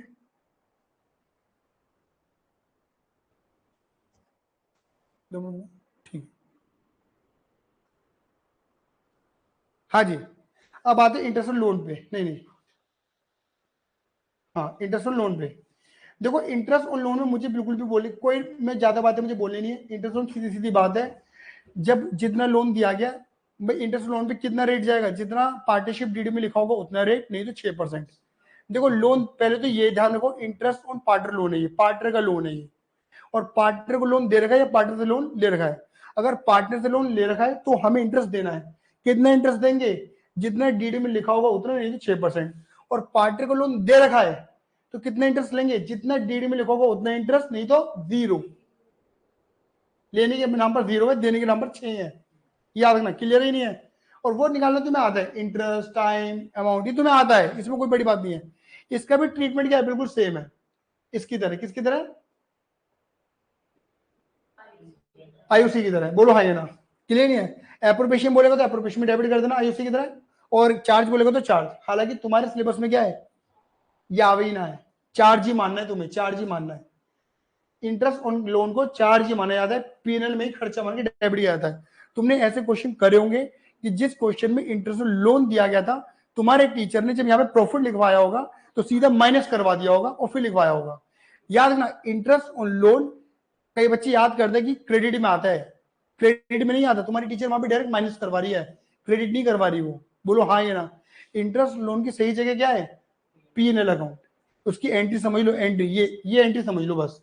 ठीक, हाँ जी। अब आते इंटरेस्ट लोन पे, नहीं, हाँ इंटरेस्ट लोन पे। देखो इंटरेस्ट ऑन लोन में मुझे बिल्कुल भी बोले कोई, मैं ज्यादा बातें मुझे बोलनी नहीं है। इंटरेस्ट लोन सीधी सीधी बात है, जब जितना लोन दिया गया भाई, इंटरेस्ट लोन पे कितना रेट जाएगा, जितना पार्टनरशिप डीडी में लिखा होगा उतना रेट, नहीं तो 6%। देखो लोन, पहले तो ये ध्यान रखो इंटरेस्ट ऑन पार्टनर लोन है, ये पार्टनर का लोन है ये। और पार्टनर को लोन दे रखा है या पार्टनर से लोन ले रखा है? अगर पार्टनर से लोन ले रखा है तो हमें इंटरेस्ट देना है। कितना इंटरेस्ट देंगे, जितना डीडी में लिखा होगा उतना, नहीं तो 6%। और पार्टनर को लोन दे रखा है तो कितना इंटरेस्ट लेंगे, जितना डीडी में लिखा होगा उतना इंटरेस्ट, नहीं तो जीरो। लेने के नाम पर जीरो है, देने के नाम पर 6 है, याद रखना। क्लियर ही नहीं है? और वो निकालना तुम्हें आता है, इंटरेस्ट टाइम अमाउंट, ये तुम्हें आता है, इसमें कोई बड़ी बात नहीं है। इसका भी ट्रीटमेंट क्या है, बिल्कुल सेम है इसकी तरह। किसकी तरह? आईयूसी की तरह। बोलो हाँ या ना। क्लियर नहीं है? एप्रोप्रिएशन बोलेगा तो एप्रोप्रिएशन में डेबिट कर देना आईयूसी की तरह, और चार्ज बोलेगा तो चार्ज। हालांकि तुम्हारे सिलेबस में क्या है, ये आवे ही ना है, चार्ज ही मानना है तुम्हें, चार्ज ही मानना है। इंटरेस्ट ऑन लोन को चार्ज ही माना जाता है, पीएनएल में ही खर्चा मान के डेबिट किया जाता है। तुमने ऐसे क्वेश्चन करे होंगे कि जिस क्वेश्चन में इंटरेस्ट ऑन लोन दिया गया था, तुम्हारे टीचर ने जब यहाँ पे प्रॉफिट लिखवाया होगा तो सीधा माइनस करवा दिया होगा और फिर लिखवाया होगा। याद रखना इंटरेस्ट ऑन लोन, कई बच्चे याद करते हैं कि क्रेडिट में आता है, क्रेडिट में नहीं आता। तुम्हारी टीचर वहां पे डायरेक्ट माइनस करवा रही है, क्रेडिट नहीं करवा रही वो। बोलो हाँ या ना। इंटरेस्ट लोन की सही जगह क्या है, पीएनएल अकाउंट। उसकी एंट्री समझ लो, एंट्री, ये एंट्री समझ लो बस,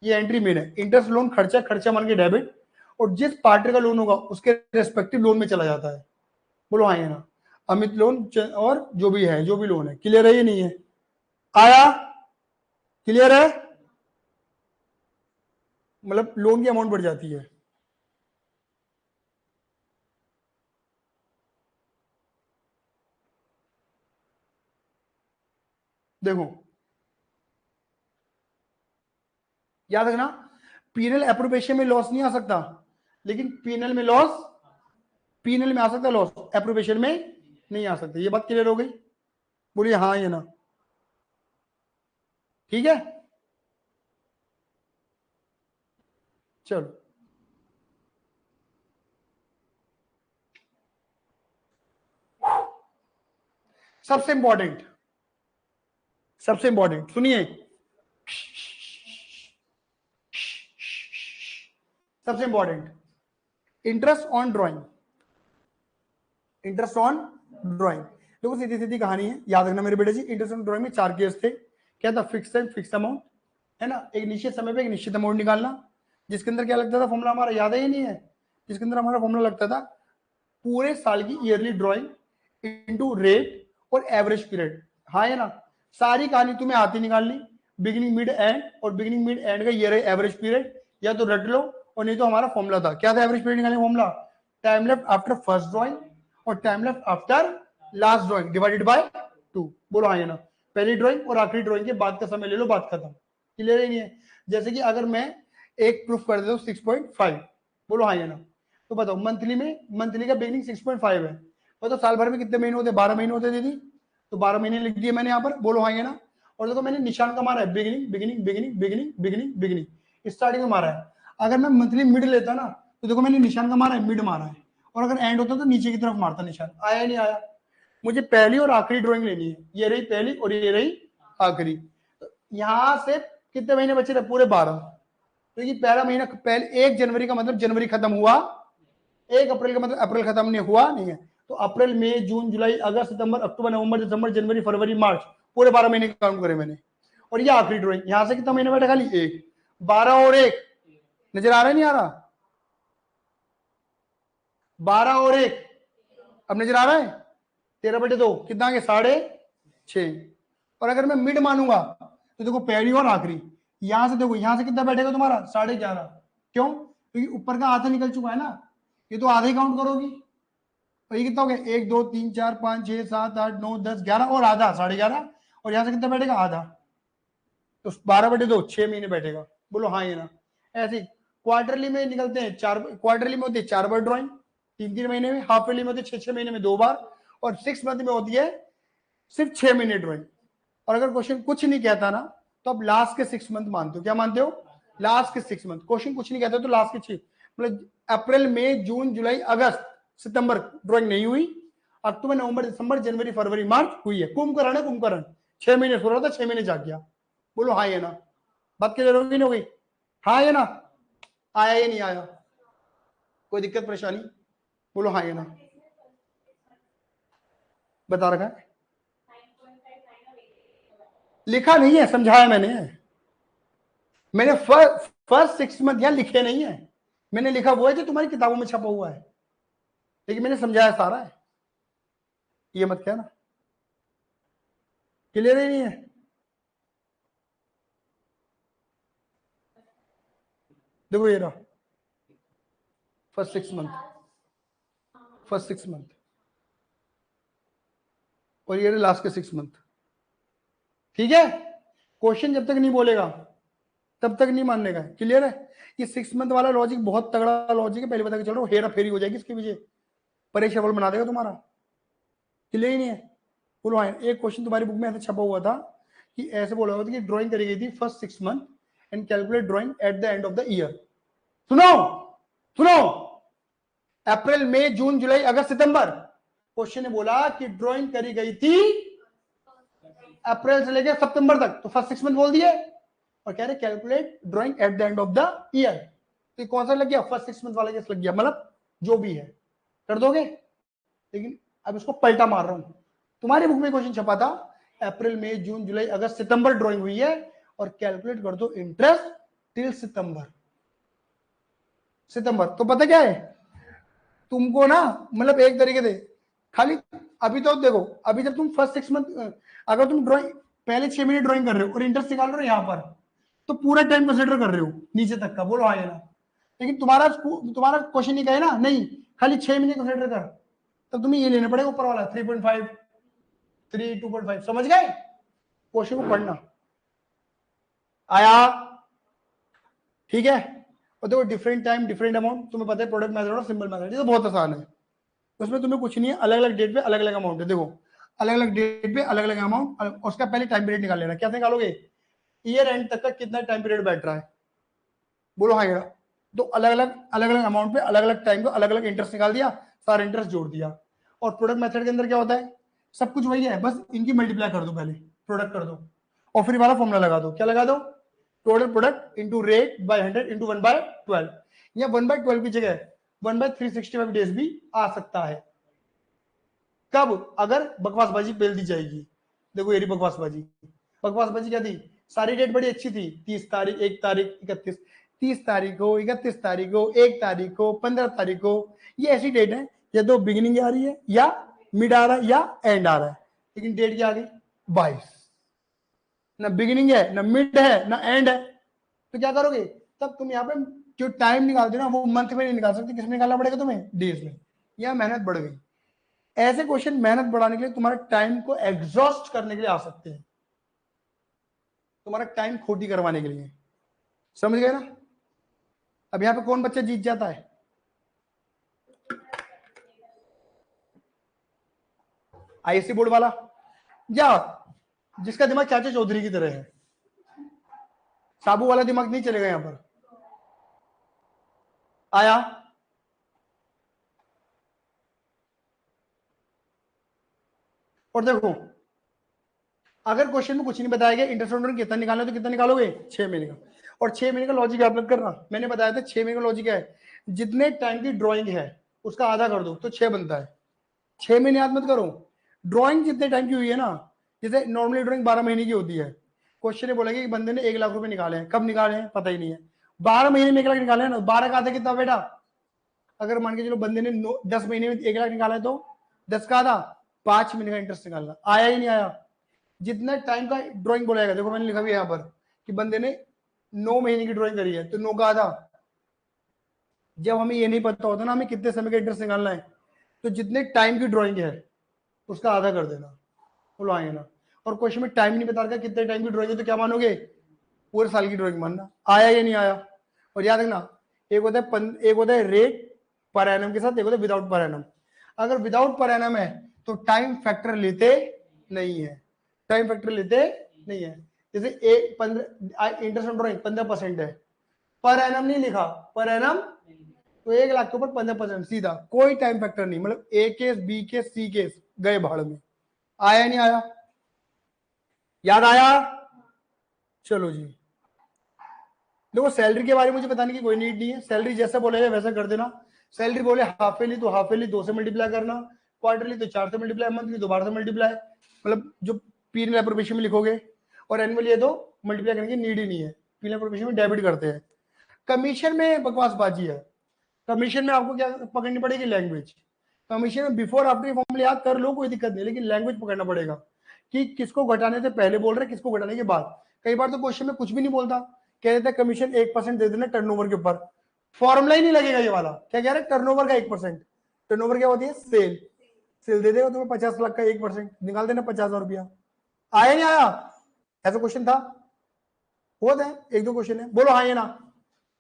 ये एंट्री मेन है। इंटरेस्ट लोन खर्चा, खर्चा मान के डेबिट, और जिस पार्टनर का लोन होगा उसके रेस्पेक्टिव लोन में चला जाता है। बोलो हाँ या ना। अमित लोन और जो भी है, जो भी लोन है। क्लियर है ये नहीं है? आया? क्लियर है? मतलब लोन की अमाउंट बढ़ जाती है। देखो याद रखना, पीएनएल एप्रोप्रिएशन में लॉस नहीं आ सकता, लेकिन पीएनएल में लॉस, पीएनएल में आ सकता है लॉस, एप्रोप्रिएशन में नहीं आ सकता। ये बात क्लियर हो गई? बोलिए हाँ या ना। ठीक है, चलो। सबसे इंपॉर्टेंट, सबसे इंपॉर्टेंट सुनिए, सबसे important, interest on drawing, interest on drawing. देखो सीधी सीधी कहानी है, याद रखना मेरे बेटे जी। इंटरेस्ट ऑन ड्राइंग में 4 केस थे। क्या था? फिक्स टाइम, फिक्स अमाउंट, है ना, एक निश्चित समय पे एक निश्चित अमाउंट निकालना, जिसके अंदर क्या लगता था फॉर्मूला, हमारा याद है ही नहीं है, जिसके अंदर हमारा फॉर्मूला लगता था पूरे साल की ईयरली ड्राइंग इनटू रेट और एवरेज पीरियड। हाँ है ना, सारी कहानी तुम्हें आती निकालनी, बिगिनिंग मिड एंड, और बिगिनिंग मिड एंड का ये रहे एवरेज पीरियड, या तो रट लो, और नहीं तो हमारा फॉर्मूला था, क्या था एवरेज पीरियड निकालने formula? Time left after first drawing और time left after last drawing divided by 2। बोलो हाँ या ना। पहली ड्राइंग और आखिरी ड्राइंग के बाद का समय ले लो, बात खत्म। क्लियर ही नहीं है? जैसे कि अगर मैं एक प्रूफ कर देता हूँ 6.5, बोलो हाँ या ना, तो बताओ मंथली में, मंथली का बिगिनिंग 6.5 है, बताओ साल भर में कितने महीने होते? 12 महीने होते दीदी, तो 12 महीने लिख दिए मैंने यहाँ पर, बोलो हाँ या ना। और देखो मैंने निशान का मारा है, beginning beginning beginning beginning beginning beginning, starting में मारा है। अगर मैं मंथली मिड लेता ना, तो देखो मैंने निशान का मारा है, मिड मारा है, और अगर एंड होता तो नीचे की तरफ मारता निशान। आया नहीं आया? मुझे पहली और आखिरी ड्राइंग लेनी है, ये रही पहली और ये रही आखिरी। तो यहां से कितने महीने बचे थे? पूरे 12। तो ये पहला महीना, पहले 1 जनवरी का मतलब जनवरी खत्म हुआ, 1 अप्रैल का मतलब अप्रैल खत्म नहीं हुआ, नहीं है। तो अप्रैल, मई, जून, जुलाई, अगस्त, सितंबर, अक्टूबर, नवंबर, दिसंबर, जनवरी, फरवरी, मार्च, पूरे 12 महीने काउंट करे मैंने। और ये आखिरी ड्राइंग, यहां से कितना महीने बैठे? खाली 1, 12 और 1, नजर आ रहा है नहीं आ रहा? 12 और 1, अब नजर आ रहा है? 13/2 कितना के? 6.5। और अगर मैं मिड मानूंगा तो देखो पहली और आखिरी, यहां से देखो, यहां से कितना बैठेगा तुम्हारा? 11.5। क्यों? क्योंकि ऊपर का आधा निकल चुका है ना, ये तो आधा ही काउंट करोगी। और ये कितना हो गया? 1 2 3 4 5 6 7 8 9 10 11 और आधा 11.5। और यहां से कितना बैठेगा? आधा। तो 12/2 6 महीने बैठेगा। बोलो हाँ ये ना। ऐसे क्वार्टरली में निकलते हैं 4, क्वार्टरली में होती है 4 बार ड्रॉइंग, 3 महीने में। हाफ ईयरली में होती है 6 महीने में 2 बार। और 6 मंथ में होती है सिर्फ 6 महीने ड्रॉइंग। और अगर क्वेश्चन कुछ नहीं कहता ना, तो आप लास्ट के 6 मंथ मानते हो। क्या मानते हो? लास्ट के 6 मंथ। क्वेश्चन कुछ नहीं कहता तो लास्ट के 6, मतलब अप्रैल, मई, जून, जुलाई, अगस्त, सितंबर ड्रॉइंग नहीं हुई, अक्टूबर, नवंबर, दिसंबर, जनवरी, फरवरी, मार्च हुई है। कुंभकर्ण है, कुंभकर्ण 6 महीने सो रहा था, 6 महीने जाग गया। बोलो हाँ या ना। बात क्लियर होगी नहीं हो गई? हाँ या ना? आया या नहीं आया? कोई दिक्कत परेशानी? बोलो हाँ या ना। बता रखा है, लिखा नहीं है, समझाया मैंने। मैंने फर्स्ट 6 मंथ यहां लिखे नहीं है, मैंने लिखा वो है जो तुम्हारी किताबों में छपा हुआ है, लेकिन मैंने समझाया सारा है। ये मत कहना क्लियर ही नहीं है। देखो ये रहा फर्स्ट 6 मंथ, फर्स्ट 6 मंथ, और ये रहे लास्ट के 6 मंथ। ठीक है, क्वेश्चन जब तक नहीं बोलेगा तब तक नहीं मानने का। क्लियर है? ये 6 मंथ वाला लॉजिक बहुत तगड़ा लॉजिक है, पहले बता के चल रहा हूं, हेरा फेरी हो जाएगी इसके पीछे, परीक्षा फल बना देगा तुम्हारा। क्लियर ही नहीं है? बोलो हाँ। एक क्वेश्चन तुम्हारी बुक में ऐसे छपा हुआ था कि ऐसे बोला हुआ था कि ड्राइंग करी गई थी first 6 month and calculate drawing at the end of the year. सुनो, सुनो, अप्रैल, मई, जून, जुलाई, अगस्त, सितंबर। क्वेश्चन ने बोला कि ड्राइंग करी गई थी अप्रैल से लेकर सितंबर तक, तो फर्स्ट 6 मंथ बोल दिए, और कह रहे calculate drawing at the end of the year. तो कौन सा लग गया? फर्स्ट 6 मंथ वाला केस लग गया, मतलब जो भी है कर दोगे। लेकिन अब इसको पलटा मार रहा हूं, तुम्हारी बुक में क्वेश्चन छपा था अप्रैल, मई, जून, जुलाई, अगस्त, सितंबर ड्राइंग हुई है, और कैलकुलेट कर दो इंटरेस्ट टिल सितंबर। सितंबर तो पता क्या है तुमको ना, मतलब एक तरीके से खाली अभी तो देखो, अभी जब तुम फर्स्ट 6 मंथ, अगर तुम ड्राइंग पहले 6 महीने ड्राइंग कर रहे हो और इंटरेस्ट निकाल रहे हो यहाँ पर, तो पूरा टाइम कंसिडर कर रहे हो नीचे तक का, बोलो हाँ या ना। लेकिन तुम्हारा क्वेश्चन ये कहे ना नहीं खाली 6 महीने कंसिडर कर, तब तुम्हें ये लेना पड़ेगा ऊपर वाला 3.5 3 2.5, समझ गए? क्वेश्चन को पढ़ना आया, ठीक है। और देखो डिफरेंट टाइम डिफरेंट अमाउंट, तुम्हें पता है प्रोडक्ट मेथड और सिंपल मेथड, ये तो बहुत आसान है। उसमें तुम्हें कुछ नहीं है, अलग अलग डेट पे अलग अलग अमाउंट है। देखो अलग अलग डेट पे अलग अलग अमाउंट, उसका पहले टाइम पीरियड निकाल लेना। क्या निकालोगे? ईयर एंड तक का कितना टाइम पीरियड बैठ रहा है, बोलो हाँ यार। तो अलग अलग अमाउंट पे अलग अलग टाइम को अलग अलग इंटरेस्ट निकाल दिया, सारा इंटरेस्ट जोड़ दिया। और प्रोडक्ट मेथड के अंदर क्या होता है, सब कुछ वही है, बस इनकी मल्टीप्लाई कर दो, पहले प्रोडक्ट कर दो और फिर वाला फॉर्मूला लगा दो। क्या लगा दो? Total product into rate by 100 into 1/12, या 1/12 की जगह 1/365 डेज भी आ सकता है। कब? अगर बकवासबाजी पेल दी जाएगी। देखो ये बकवासबाजी, बकवासबाजी क्या थी, सारी डेट बड़ी अच्छी थी, 30 तारीख, 1 तारीख, 31, 30 तारीख को, 31 तारीख को, 1 तारीख को, 15 तारीख को, ये ऐसी डेट है या तो बिगिनिंग आ रही है या मिड आ रहा है या एंड आ रहा है। लेकिन डेट क्या आ गई? 22, ना बिगिनिंग है ना मिड है ना एंड है। तो क्या करोगे? तब तुम यहाँ पे जो टाइम निकालते हो ना, वो मंथ में नहीं निकाल सकते, किसमें निकालना पड़ेगा तुम्हें? डेज में। यह मेहनत बढ़ गई। ऐसे क्वेश्चन मेहनत बढ़ाने के लिए, तुम्हारे टाइम को एग्जॉस्ट करने के लिए आ सकते हैं, तुम्हारा टाइम खोटी करवाने के लिए, समझ गए ना? अब यहां पे कौन बच्चा जीत जाता है? आईएससी बोर्ड वाला, या जिसका दिमाग चाचा चौधरी की तरह है। साबू वाला दिमाग नहीं चलेगा यहां पर। आया? और देखो अगर क्वेश्चन में कुछ नहीं बताया गया, इंटरेस्ट रेट कितना निकालना है, तो कितना निकालोगे? 6 महीने का। और 6 महीने का लॉजिक याद मत करना, मैंने बताया था 6 महीने का लॉजिक है, जितने टाइम की ड्राइंग है उसका आधा कर दो तो 6 बनता है। 6 महीने याद मत करो, ड्राइंग जितने टाइम की हुई है ना, जैसे नॉर्मली ड्राइंग 12 महीने की होती है, क्वेश्चन ये बोलेगा कि बंदे ने 1 लाख रुपए निकाले हैं, कब निकाले हैं पता ही नहीं है, 12 महीने में 1 लाख निकाले हैं ना, 12 का आधा कितना बेटा? अगर मान के चलो बंदे ने 10 महीने में 1 लाख निकाला है, तो 10 का आधा 5 महीने का इंटरेस्ट निकालना। आया ही नहीं आया? जितना टाइम का ड्राइंग बोलेगा, देखो मैंने लिखा भी यहाँ पर कि बंदे ने 9 महीने की ड्राइंग करी है, तो 9 का आधा। जब हमें ये नहीं पता होता ना हमें कितने समय का इंटरेस्ट निकालना है, तो जितने टाइम की ड्राइंग है उसका आधा कर देना, बोलो आएंगे ना। और क्वेश्चन में टाइम नहीं बता रखा कितने टाइम की ड्राइंग है, तो क्या मानोगे? पूरे साल की ड्राइंग मानना। आया या नहीं आया? और याद रखना, एक होता है रेट पर एनम के साथ, एक होता है विदाउट पर एनम। अगर विदाउट पर एनम है तो टाइम फैक्टर लेते नहीं है, टाइम फैक्टर लेते नहीं है। जैसे एक 15 इंटरेस्ट ऑन ड्राइंग 15% है, पर एनम नहीं लिखा, पर एनम तो 1 लाख के ऊपर 15% सीधा, कोई टाइम फैक्टर नहीं, मतलब ए केस बी केस सी केस गए भाड़ में। आया नहीं आया? याद आया? चलो जी। देखो सैलरी के बारे में मुझे बताने की कोई नीड नहीं है, सैलरी जैसा बोलेगा वैसा कर देना। सैलरी बोले हाफ ईयरली तो हाफ ईयरली 2 से मल्टीप्लाई करना, क्वार्टरली तो 4 से मल्टीप्लाई, मंथली तो 12 से मल्टीप्लाई, मतलब जो पीएनएल एप्रोप्रिएशन में लिखोगे। और एनुअली है तो मल्टीप्लाई करने की नीड ही नहीं है, पीएनएल एप्रोप्रिएशन में डेबिट करते हैं। कमीशन में बकवासबाजी है, कमीशन में आपको क्या पकड़नी पड़ेगी? लैंग्वेज। कमीशन में बिफोर आफ्टर फॉर्मूले याद कर लो, कोई दिक्कत नहीं, लेकिन लैंग्वेज पकड़ना पड़ेगा कि किसको घटाने से पहले बोल रहे, किसको घटाने के बाद। कई बार तो क्वेश्चन में कुछ भी नहीं बोलता, कह देता है कमीशन 1% दे देना टर्नओवर के ऊपर, फॉर्मूला ही नहीं लगेगा ये वाला। क्या कह रहे हैं? टर्नओवर का 1%। टर्नओवर क्या होती है? सेल। सेल दे देगा तुम्हें 50 लाख का 1%, निकाल देना 50,000 रुपया। आया नहीं आया? ऐसा क्वेश्चन था, होता है, 1-2 क्वेश्चन है, बोलो हाँ या ना।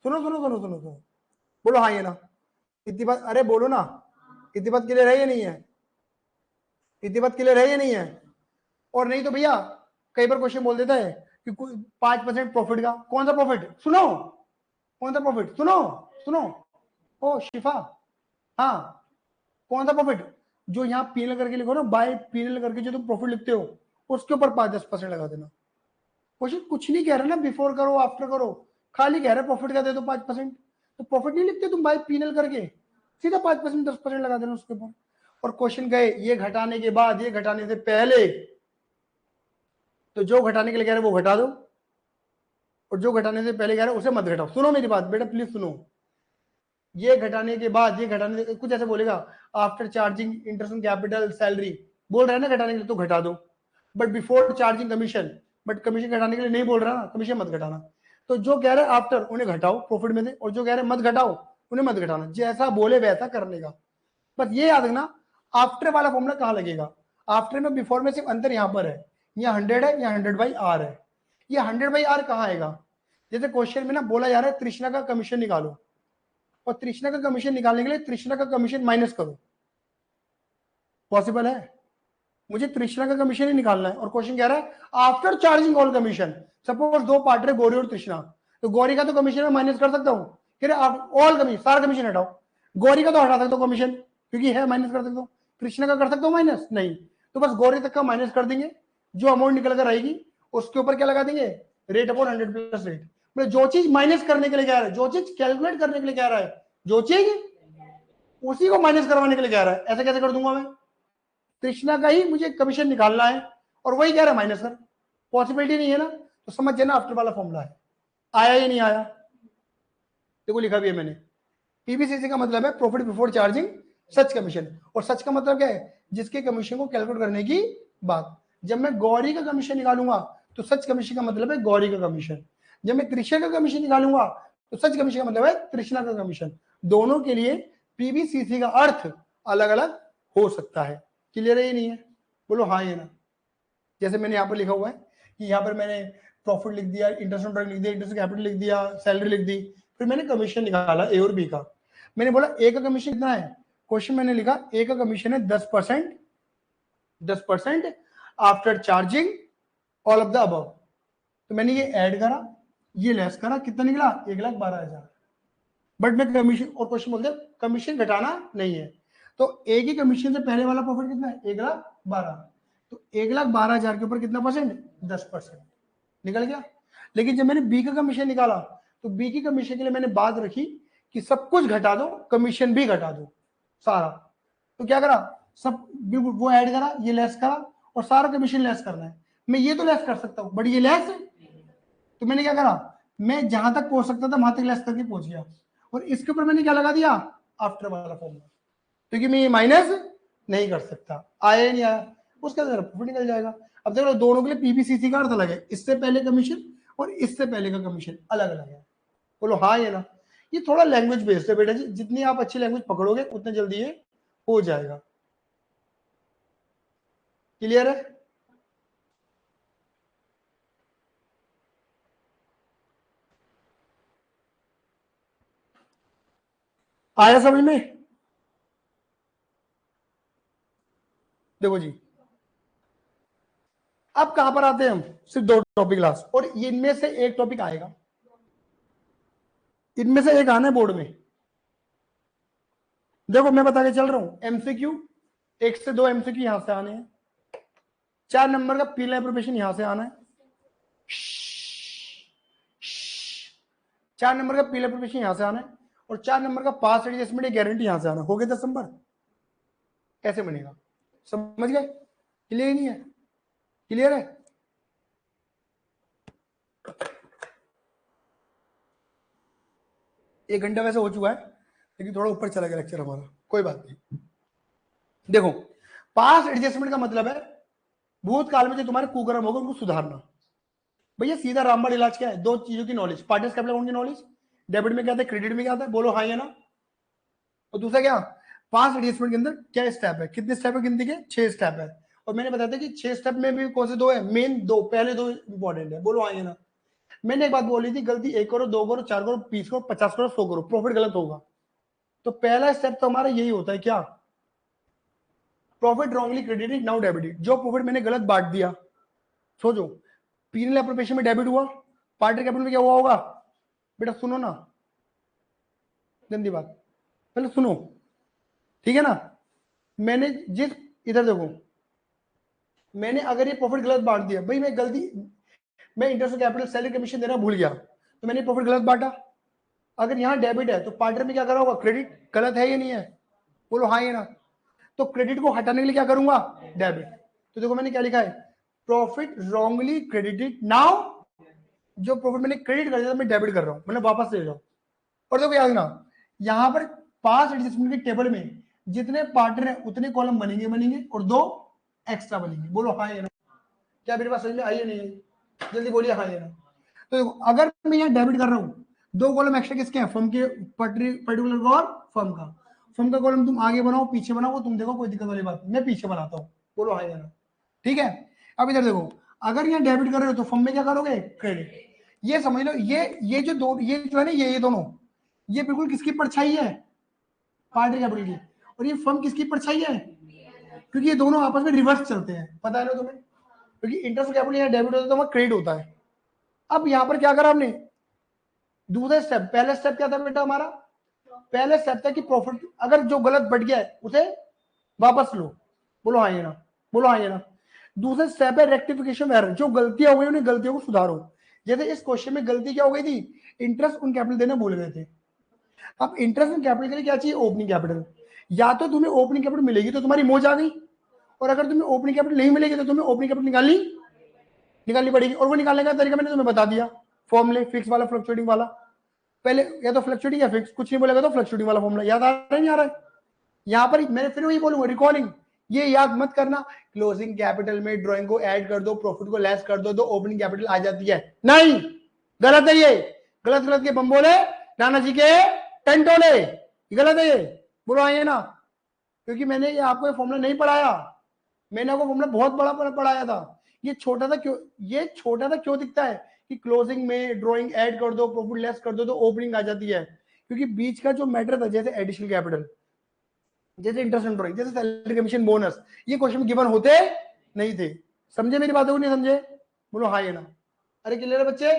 सुनो सुनो सुनो सुनो सुनो, बोलो हाँ या ना। इतनी बात, अरे बोलो ना, इतनी बात क्लियर है या नहीं है? इतनी बात क्लियर है या नहीं है? और नहीं तो भैया कई बार क्वेश्चन बोल देता है कि 5% प्रॉफिट का, कौन सा प्रॉफिट? सुनो, कौन सा प्रॉफिट? सुनो सुनो, ओ शिफा, हाँ कौन सा प्रॉफिट? जो यहाँ पीएनएल करके लिखो ना, बाय पीएनएल करके जो तुम प्रॉफिट लिखते हो उसके ऊपर 5-10% लगा देना। क्वेश्चन कुछ नहीं कह रहा ना बिफोर करो आफ्टर करो, खाली कह रहा है प्रॉफिट का दे दो 5%, तो प्रॉफिट नहीं लिखते तुम बाय पीएनएल करके, सीधा 5% 10% लगा देना उसके ऊपर। और क्वेश्चन गए ये घटाने के बाद, ये घटाने से पहले, तो जो घटाने के लिए कह रहे हैं वो घटा दो, और जो घटाने से पहले कह रहे हैं उसे मत घटाओ। सुनो मेरी बात बेटा, प्लीज सुनो। ये घटाने के बाद, ये घटाने कुछ ऐसे बोलेगा, after charging interest on capital salary, बोल रहा है ना घटाने के लिए तो घटा दो, but before charging commission, but commission घटाने के लिए नहीं बोल रहा ना, कमीशन मत घटाना। तो जो कह रहे हैं आफ्टर उन्हें घटाओ प्रॉफिट में से, और जो कह रहे हैं मत घटाओ उन्हें मत घटाना, जैसा बोले वैसा करने का। बस ये याद रखना आफ्टर वाला फॉर्मूला कहाँ लगेगा, आफ्टर में बिफोर में सिर्फ अंतर यहाँ पर है, यहाँ 100 है, यहाँ 100/r है। ये 100/r कहाँ आएगा, जैसे क्वेश्चन में ना बोला जा रहा है तृष्णा का कमीशन निकालो, और तृष्णा का कमीशन निकालने के लिए तृष्णा का कमीशन माइनस करो, पॉसिबल है? मुझे तृष्णा का कमीशन ही निकालना है, और क्वेश्चन कह रहा है after charging all commission. Suppose दो पार्टनर गौरी और तृष्णा, तो गौरी का तो कमीशन मैं माइनस कर सकता हूँ, फिर ऑल कमीशन, सारा कमीशन हटाओ, गौरी का तो हटा सकता हूँ कमीशन क्योंकि है, माइनस कर सकता हूँ। तृष्णा का कर सकता हूँ माइनस नहीं, तो बस गौरी तक का माइनस कर देंगे, जो अमाउंट निकल कर आएगी उसके ऊपर क्या लगा देंगे, रेट अपॉन 100 प्लस रेट। मतलब जो चीज माइनस करने के लिए कह रहा है, जो चीज कैलकुलेट करने के लिए कह रहा है, जो चीज उसी को माइनस करवाने के लिए कह रहा है। ऐसे कैसे कर दूंगा मैं, तृष्णा का ही मुझे कमीशन निकालना है और वही कह रहा है माइनस कर, पॉसिबिलिटी नहीं है ना, तो समझ जाना आफ्टर वाला फॉर्मूला है। आया ही नहीं आया, देखो लिखा भी है मैंने, पीबीसीसी का मतलब है प्रॉफिट बिफोर चार्जिंग सच कमीशन, और सच का मतलब क्या है, जिसके कमीशन को कैलकुलेट करने की बात। जब मैं गौरी का कमीशन निकालूंगा तो सच कमीशन का मतलब है गौरी का कमीशन, जब मैं तृष्णा का कमीशन निकालूंगा तो सच कमीशन का मतलब है तृष्णा का कमीशन। दोनों के लिए पीबीसीसी का अर्थ अलग अलग हो सकता है। क्लियर है? ये नहीं है? बोलो हाँ ये ना। जैसे मैंने यहाँ पर लिखा हुआ है कि यहाँ पर मैंने प्रॉफिट लिख दिया, इंटरेस्ट ऑन ड्राइंग लिख दिया, इंटरेस्ट कैपिटल लिख दिया, सैलरी लिख दी, फिर मैंने कमीशन निकाला ए और बी का। मैंने बोला ए का कमीशन कितना है, क्वेश्चन मैंने लिखा ए का कमीशन है 10%, 10% after charging all of the above. तो मैंने ये ऐड करा, ये लेस करा, कितना निकला 1,12,000। बट मैं कमीशन, और क्वेश्चन बोलते हैं कमीशन घटाना नहीं है, तो ए की कमीशन से पहले वाला प्रॉफिट कितना है 1,12,000, तो 1,12,000 के ऊपर कितना परसेंट, 10% निकल गया। लेकिन जब मैंने बी का कमीशन निकाला तो बी की कमीशन के लिए मैंने बात रखी कि सब कुछ घटा दो, कमीशन भी घटा दो सारा। तो क्या करा, सब वो ऐड करा, ये लेस करा, और सारा कमीशन लेस करना है। मैं ये तो लेस कर सकता हूँ बट ये लेस है, तो मैंने क्या करा, मैं जहां तक पहुंच सकता था वहां तक लेस करके पहुंच गया, और इसके ऊपर मैंने क्या लगा दिया, आफ्टर वाला फॉर्मूला, क्योंकि मैं ये माइनस नहीं कर सकता। आया नहीं आया, उसका जरा प्रॉफिट निकल जाएगा। अब देखो दोनों के लिए पीबीसीसी का अर्थ अलग है, इससे पहले कमीशन और इससे पहले का कमीशन अलग अलग है। बोलो हाँ ये ना। ये थोड़ा लैंग्वेज बेस्ड है बेटा जी, जितनी आप अच्छी लैंग्वेज पकड़ोगे उतने जल्दी ये हो जाएगा। क्लियर है? आया समझ में? देखो जी, अब कहां पर आते हैं हम, सिर्फ दो टॉपिक लास्ट, और इनमें से एक टॉपिक आएगा, इनमें से एक आना है बोर्ड में। देखो मैं बता के चल रहा हूं, एमसीक्यू 1 से 2 एमसीक्यू यहां से आने हैं, 4 नंबर का पीला प्रोफेशन यहां से आना है, 4 नंबर का पीला प्रोफेशन यहां से आना है, और 4 नंबर का पास एडजस्टमेंट गारंटी यहां से आना। हो गए 10 नंबर। कैसे बनेगा, समझ गए? क्लियर नहीं है? क्लियर है? एक घंटा वैसे हो चुका है, लेकिन थोड़ा ऊपर चला गया लेक्चर हमारा, कोई बात नहीं। देखो पास एडजस्टमेंट का मतलब है भूतकाल में जो तुम्हारे कुकर्म होगा उनको सुधारना। भैया सीधा रामबाण इलाज क्या है, दो चीजों की नॉलेज, पार्टनर्स कैपिटल अकाउंट की नॉलेज, डेबिट में क्या आता है क्रेडिट में क्या आता है, बोलो हाँ या ना। और दूसरा क्या, पास एडजस्टमेंट के अंदर क्या स्टेप है, कितने स्टेप है गिनती के, 6 स्टेप है। और मैंने बताया था कि 6 स्टेप में भी कौन से दो है, मेन दो, पहले दो इंपॉर्टेंट है, बोलो हाँ या ना। मैंने एक बात बोली थी, गलती 1 करो, 2 करो, 4 करो, 20 करो, 50 करो, 100 करो, प्रॉफिट गलत होगा। तो पहला स्टेप तो हमारा यही होता है, क्या, profit wrongly credited now debited. जो प्रॉफिट मैंने गलत बांट दिया, सोचो पीनल एप्रोप्रिएशन में डेबिट हुआ, पार्टनर कैपिटल में क्या हुआ होगा, बेटा सुनो ना, गंदी बात, पहले सुनो, ठीक है ना। मैंने जिस, इधर देखो, मैंने अगर ये प्रॉफिट गलत बांट दिया, भाई मैं गलती, मैं इंटरेस्ट कैपिटल सैलरी कमीशन देना भूल गया, तो मैंने प्रॉफिट गलत बांटा। अगर यहाँ डेबिट है तो पार्टनर में क्या करा होगा, क्रेडिट। गलत है या नहीं है, बोलो हाँ या ना। तो क्रेडिट को हटाने के लिए क्या करूंगा, डेबिट। तो देखो मैंने क्या लिखा है, प्रॉफिट रॉन्गली क्रेडिटेड नाउ, जो प्रॉफिट मैंने क्रेडिट कर दिया था मैं डेबिट कर रहा हूं, मैंने वापस ले जाऊं। और देखो याद ना, यहां पर पांच एडजस्टमेंट के टेबल में जितने पार्टनर है उतने कॉलम बनेंगे और 2 एक्स्ट्रा बनेंगे। बोलो हाँ या ना। क्या मेरे पास समझ में आई है नहीं आई? जल्दी बोलिए हाँ या ना। तो अगर मैं यहाँ डेबिट कर रहा हूँ, 2 कॉलम एक्स्ट्रा किसके हैं? फर्म के पर्टिकुलर और फर्म का। फर्म का कॉलम तुम आगे बनाओ पीछे बनाओ, वो तुम देखो, कोई दिक्कत वाली बात नहीं, मैं पीछे बनाता हूँ। बोलो हाँ या ना। ठीक है, अब इधर देखो, अगर यहाँ डेबिट कर रहे हो तो फर्म में क्या करोगे? क्रेडिट। ये समझ लो, ये जो दो, ये जो है ना, ये दोनों, ये बिल्कुल किसकी परछाई है? पार्टनर कैपिटल की। और ये फर्म किसकी परछाई है? क्योंकि ये दोनों आपस में रिवर्स चलते हैं, पता है ना तुम्हें? क्योंकि इंटरेस्ट कैपिटल यहाँ डेबिट होता है तो वहां क्रेडिट होता है। अब यहाँ पर क्या करा हमने? दूसरा स्टेप, पहला स्टेप क्या था बेटा हमारा? पहले स्टेप था कि प्रॉफिट अगर जो गलत बढ़ गया है उसे वापस लो। बोलो हाँ ये ना। बोलो हाँ ये ना। दूसरा स्टेप है रेक्टिफिकेशन एरर, जो गलतियां हो गई उन्हें गलतियों को सुधारो। जैसे इस क्वेश्चन में गलती क्या हो गई थी? इंटरेस्ट ऑन कैपिटल देना भूल गए थे। अब इंटरेस्ट ऑन कैपिटल के लिए क्या चाहिए? Opening capital. या तो तुम्हें ओपनिंग कैपिटल मिलेगी तो तुम्हारी मौज आ गई, और अगर तुम्हें ओपनिंग कैपिटल नहीं मिलेगी तो तुम्हें ओपनिंग कैपिटल निकालनी पड़ेगी। और वो निकालने का तरीका मैंने तुम्हें बता दिया, फॉर्मूले, फिक्स वाला, फ्लक्चुएटिंग वाला। पहले या तो फ्लक्चुएटिंग या फिक्स, कुछ नहीं बोलेगा तो फ्लक्चुएटिंग वाला फॉर्मूला। याद आ रहा है नहीं आ रहा है? यहाँ पर मैं फिर वही बोलूंगा, रिकॉर्डिंग, ये याद मत करना क्लोजिंग कैपिटल में ड्राइंग को ऐड कर दो, प्रॉफिट को लेस कर दो तो ओपनिंग कैपिटल आ जाती है। नहीं, गलत है ये। गलत गलत के बम्बोले, नाना जी के टेंटोले, गलत है ये। बोलो आइए ना। क्योंकि मैंने ये आपको फॉर्मूला नहीं पढ़ाया, मैंने आपको फॉर्मूला बहुत बड़ा पढ़ाया था। ये छोटा था क्यों? ये छोटा था क्यों दिखता है कि क्लोजिंग में ड्राइंग ऐड कर दो, प्रॉफिट लेस कर दो तो ओपनिंग आ जाती है? क्योंकि बीच का जो मैटर था, जैसे एडिशनल कैपिटल, जैसे इंटरेस्ट ऑन ड्राइंग, जैसे सैलरी कमीशन, बोनस, ये क्वेश्चन में गिवन होते नहीं थे। समझे मेरी बातों को? नहीं समझे? बोलो हाँ या ना। अरे क्लियर है बच्चे?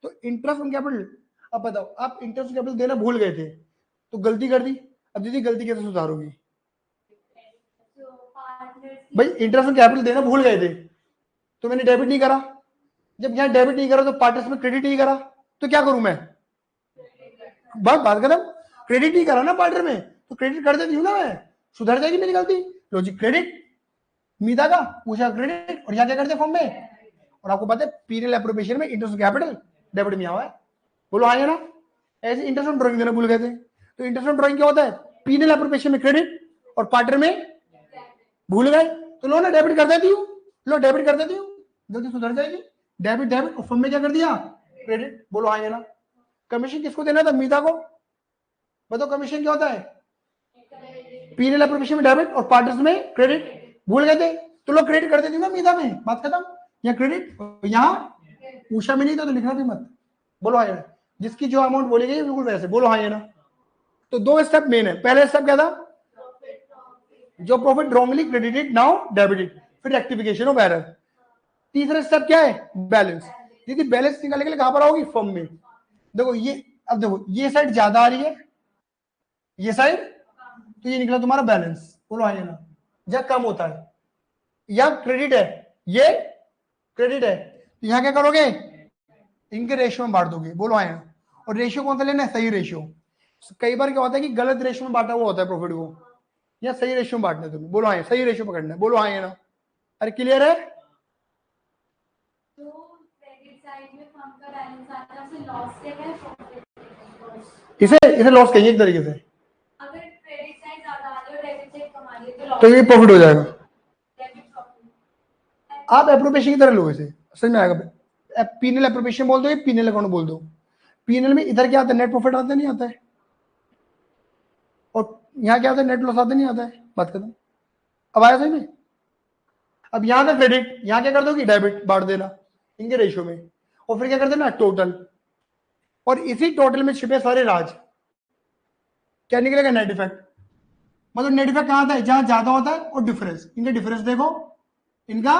तो इंटरेस्ट ऑन कैपिटल, अब बताओ, आप इंटरेस्ट ऑन कैपिटल देना भूल गए थे तो गलती कर दी। अब दीदी गलती कैसे सुधारोगी? भाई इंटरेस्ट ऑन कैपिटल देना भूल गए थे तो मैंने डेबिट नहीं करा। जब यहाँ डेबिट नहीं करा तो पार्टनर्स में क्रेडिट नहीं करा, तो क्या करूं मैं? बात खत्म। क्रेडिट नहीं करा ना पार्टनर में, तो क्रेडिट कर देती हूँ ना मैं, सुधर जाएगी मेरी गलती। लॉजिक क्रेडिट, मीता का पूछा क्रेडिट, और यहाँ क्या करते फॉर्म में? और आपको पता है पीरियड एप्रोप्रिएशन में इंटरेस्ट कैपिटल डेबिट में हुआ है। बोलो हाँ या ना। ऐसे इंटरेस्ट ऑन ड्राइंग देना भूल गए थे, तो इंटरेस्ट ऑन ड्राइंग क्या होता है? पीरियड एप्रोप्रिएशन में क्रेडिट और पार्टनर में भूल गए, तो लो ना डेबिट कर देती हूँ, लो डेबिट कर देती हूँ, गलती सुधर जाएगी। डेबिट डेबिट, और फर्म में क्या कर दिया? क्रेडिट। बोलो हाँ या ना। कमीशन किसको देना था? मीता को। बताओ कमीशन क्या होता है? पीरियड एप्रोप्रिएशन में डेबिट और पार्टनर्स में क्रेडिट। भूल गए थे तो लोग क्रेडिट कर देती ना मीता में, बात खत्म। यहाँ क्रेडिट, यहाँ ऊषा में नहीं था तो लिखना भी मत। बोलो हाँ या ना। जिसकी जो अमाउंट बोली गई बिल्कुल वैसे बोलो हाँ या ना। तो 2 स्टेप मेन है। पहला स्टेप क्या था? जो profit wrongly credited now debited, फिर रेक्टिफिकेशन ऑफ एरर। तीसरा स्टेप क्या है? बैलेंस। दीदी बैलेंस निकालने के लिए कहां पर आओगी? फर्म में। देखो ये, अब देखो ये साइड ज्यादा आ रही है, ये साइड, तो ये निकला तुम्हारा बैलेंस। बोलो हाँ या ना। जब कम होता है, या क्रेडिट है, ये क्रेडिट है, तो यहां क्या करोगे? इनके रेशियो में बांट दोगे। बोलो हाँ या ना। और रेशियो कौन सा लेना है? सही रेशियो। कई बार क्या होता है कि गलत रेशियो में बांटा हुआ होता है प्रॉफिट को, या सही रेशियो में बांटना है तुम्हें। बोलो हाँ, सही रेशियो पकड़ना है। बोलो हाँ या ना। अरे क्लियर है? इसे इसे लॉस कहिए एक तरीके से। अगर क्रेडिट साइड ज्यादा आ रही है और डेबिट साइड कम आ रही है तो ये प्रॉफिट हो जाएगा। आप एप्रोप्रिएशन की तरह लो इसे, समझ में आएगा। पीनल एप्रोप्रिएशन बोल दो या पीनल अकाउंट बोल दो। पीनल में इधर क्या आता है? नेट प्रॉफिट आता नहीं आता है, और यहाँ क्या आता है? नेट लॉस आता नहीं आता है। बात खत्म। अब आया सही में? अब यहाँ था क्रेडिट, यहाँ क्या कर दोगे? डेबिट बांट देना इनके रेशियो में, और फिर क्या कर देना? टोटल। और इसी टोटल में छिपे सारे राज। क्या निकलेगा? Net effect. मतलब नेट इफेक्ट कहां आता है? जहां ज्यादा होता है और डिफरेंस, इनका डिफरेंस देखो इनका,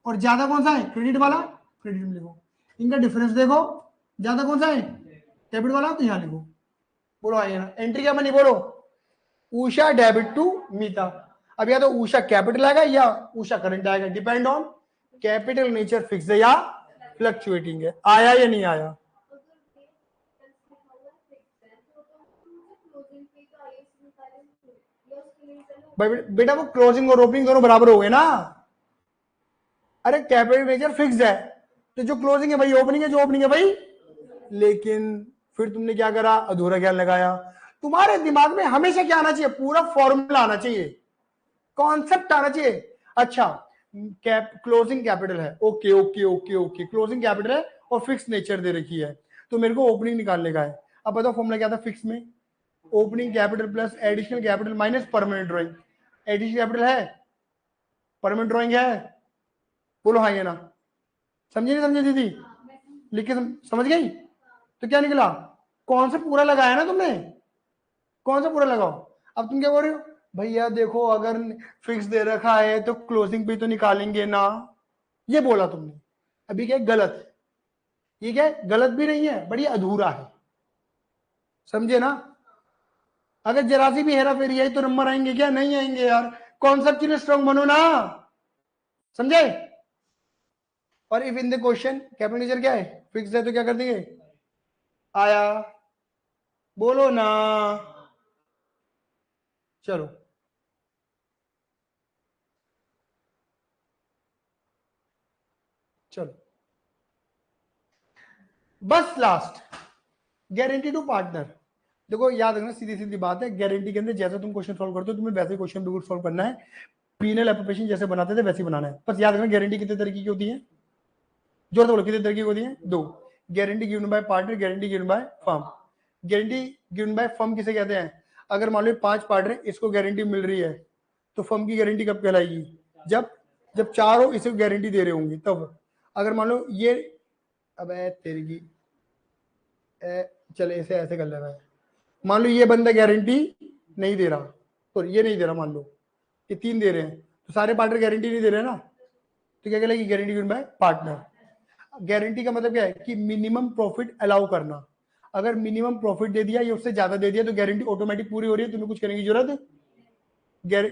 और ज्यादा कौन सा है? क्रेडिट वाला, क्रेडिट में लिखो। इनका डिफरेंस देखो, ज्यादा कौन सा है? डेबिट वाला, तो यहां लिखो। बोलो आइए ना। एंट्री क्या बनी? बोलो ऊषा डेबिट टू मीता। अब या तो ऊषा कैपिटल आएगा या ऊषा करंट आएगा, depend on capital nature fix है या फ्लक्चुएटिंग है। आया या नहीं आया? बेटा वो क्लोजिंग और ओपनिंग दोनों बराबर हो गए ना। अरे कैपिटल नेचर फिक्स है, तो जो क्लोजिंग है भाई ओपनिंग है, जो ओपनिंग है भाई। लेकिन फिर तुमने क्या करा, अधूरा ज्ञान लगाया। तुम्हारे दिमाग में हमेशा क्या आना चाहिए, पूरा फॉर्मूला आना चाहिए, कॉन्सेप्ट आना चाहिए। अच्छा, क्लोजिंग कैपिटल है, okay okay okay okay, closing capital है और फिक्स नेचर दे रखी है, तो मेरे को ओपनिंग निकालने का है। अब बताओ फॉर्मूला क्या था फिक्स में, opening capital plus additional capital minus permanent drawing. Additional capital है, परमानेंट ड्राइंग है, बोलो हाँ या ना। समझे नहीं समझे दीदी, लिख के समझ गई। तो क्या निकला, कौन सा पूरा लगाया ना तुमने, कौन सा पूरा लगाओ। अब तुम क्या बोल रहे हो, भैया देखो अगर फिक्स दे रखा है तो क्लोजिंग भी तो निकालेंगे ना, ये बोला तुमने। अभी क्या गलत है, ये क्या है, गलत भी नहीं है, बड़ी अधूरा है, समझे ना। अगर जरा सी भी हेरा फेरी आई तो नंबर आएंगे क्या, नहीं आएंगे यार, कॉन्सेप्ट के लिए स्ट्रॉन्ग बनो ना, समझे। और if in the question capital nature क्या है, फिक्स है, तो क्या कर देंगे, आया, बोलो ना, चलो। चलो बस लास्ट, गारंटी टू पार्टनर। देखो याद रखना, सीधी सीधी बात है, गारंटी के अंदर जैसे तुम क्वेश्चन सॉल्व करते हो तुम्हें वैसे क्वेश्चन बिल्कुल सॉल्व करना है, पीनल एप्लीकेशन जैसे बनाते थे वैसे ही बनाना है। बस याद रखना गारंटी कितने तरीके की होती है, जोर से बोलो कितने तरीके की होती है, दो। Guarantee given by partner, guarantee given by firm. Guarantee given by firm किसे कहते हैं, अगर मान लो 5 पार्टनर इसको गारंटी मिल रही है तो फर्म की गारंटी कब कहलाएगी, जब जब 4 हो इसे गारंटी दे रहे होंगे तब। अगर मान लो ये, अब तेरी की चले इसे ऐसे कर ले रहा है, मान लो ये बंदा गारंटी नहीं दे रहा, तो ये नहीं दे रहा, मान लो ये 3 दे रहे हैं, तो सारे पार्टनर गारंटी नहीं दे रहे ना, तो क्या कहलाएगी, guarantee given by partner. Guarantee का मतलब क्या है कि मिनिमम प्रॉफिट अलाउ करना, अगर मिनिमम प्रॉफिट दे दिया या उससे ज्यादा दे दिया तो गारंटी ऑटोमेटिक पूरी हो रही है, तुम्हें कुछ करने की जरूरत,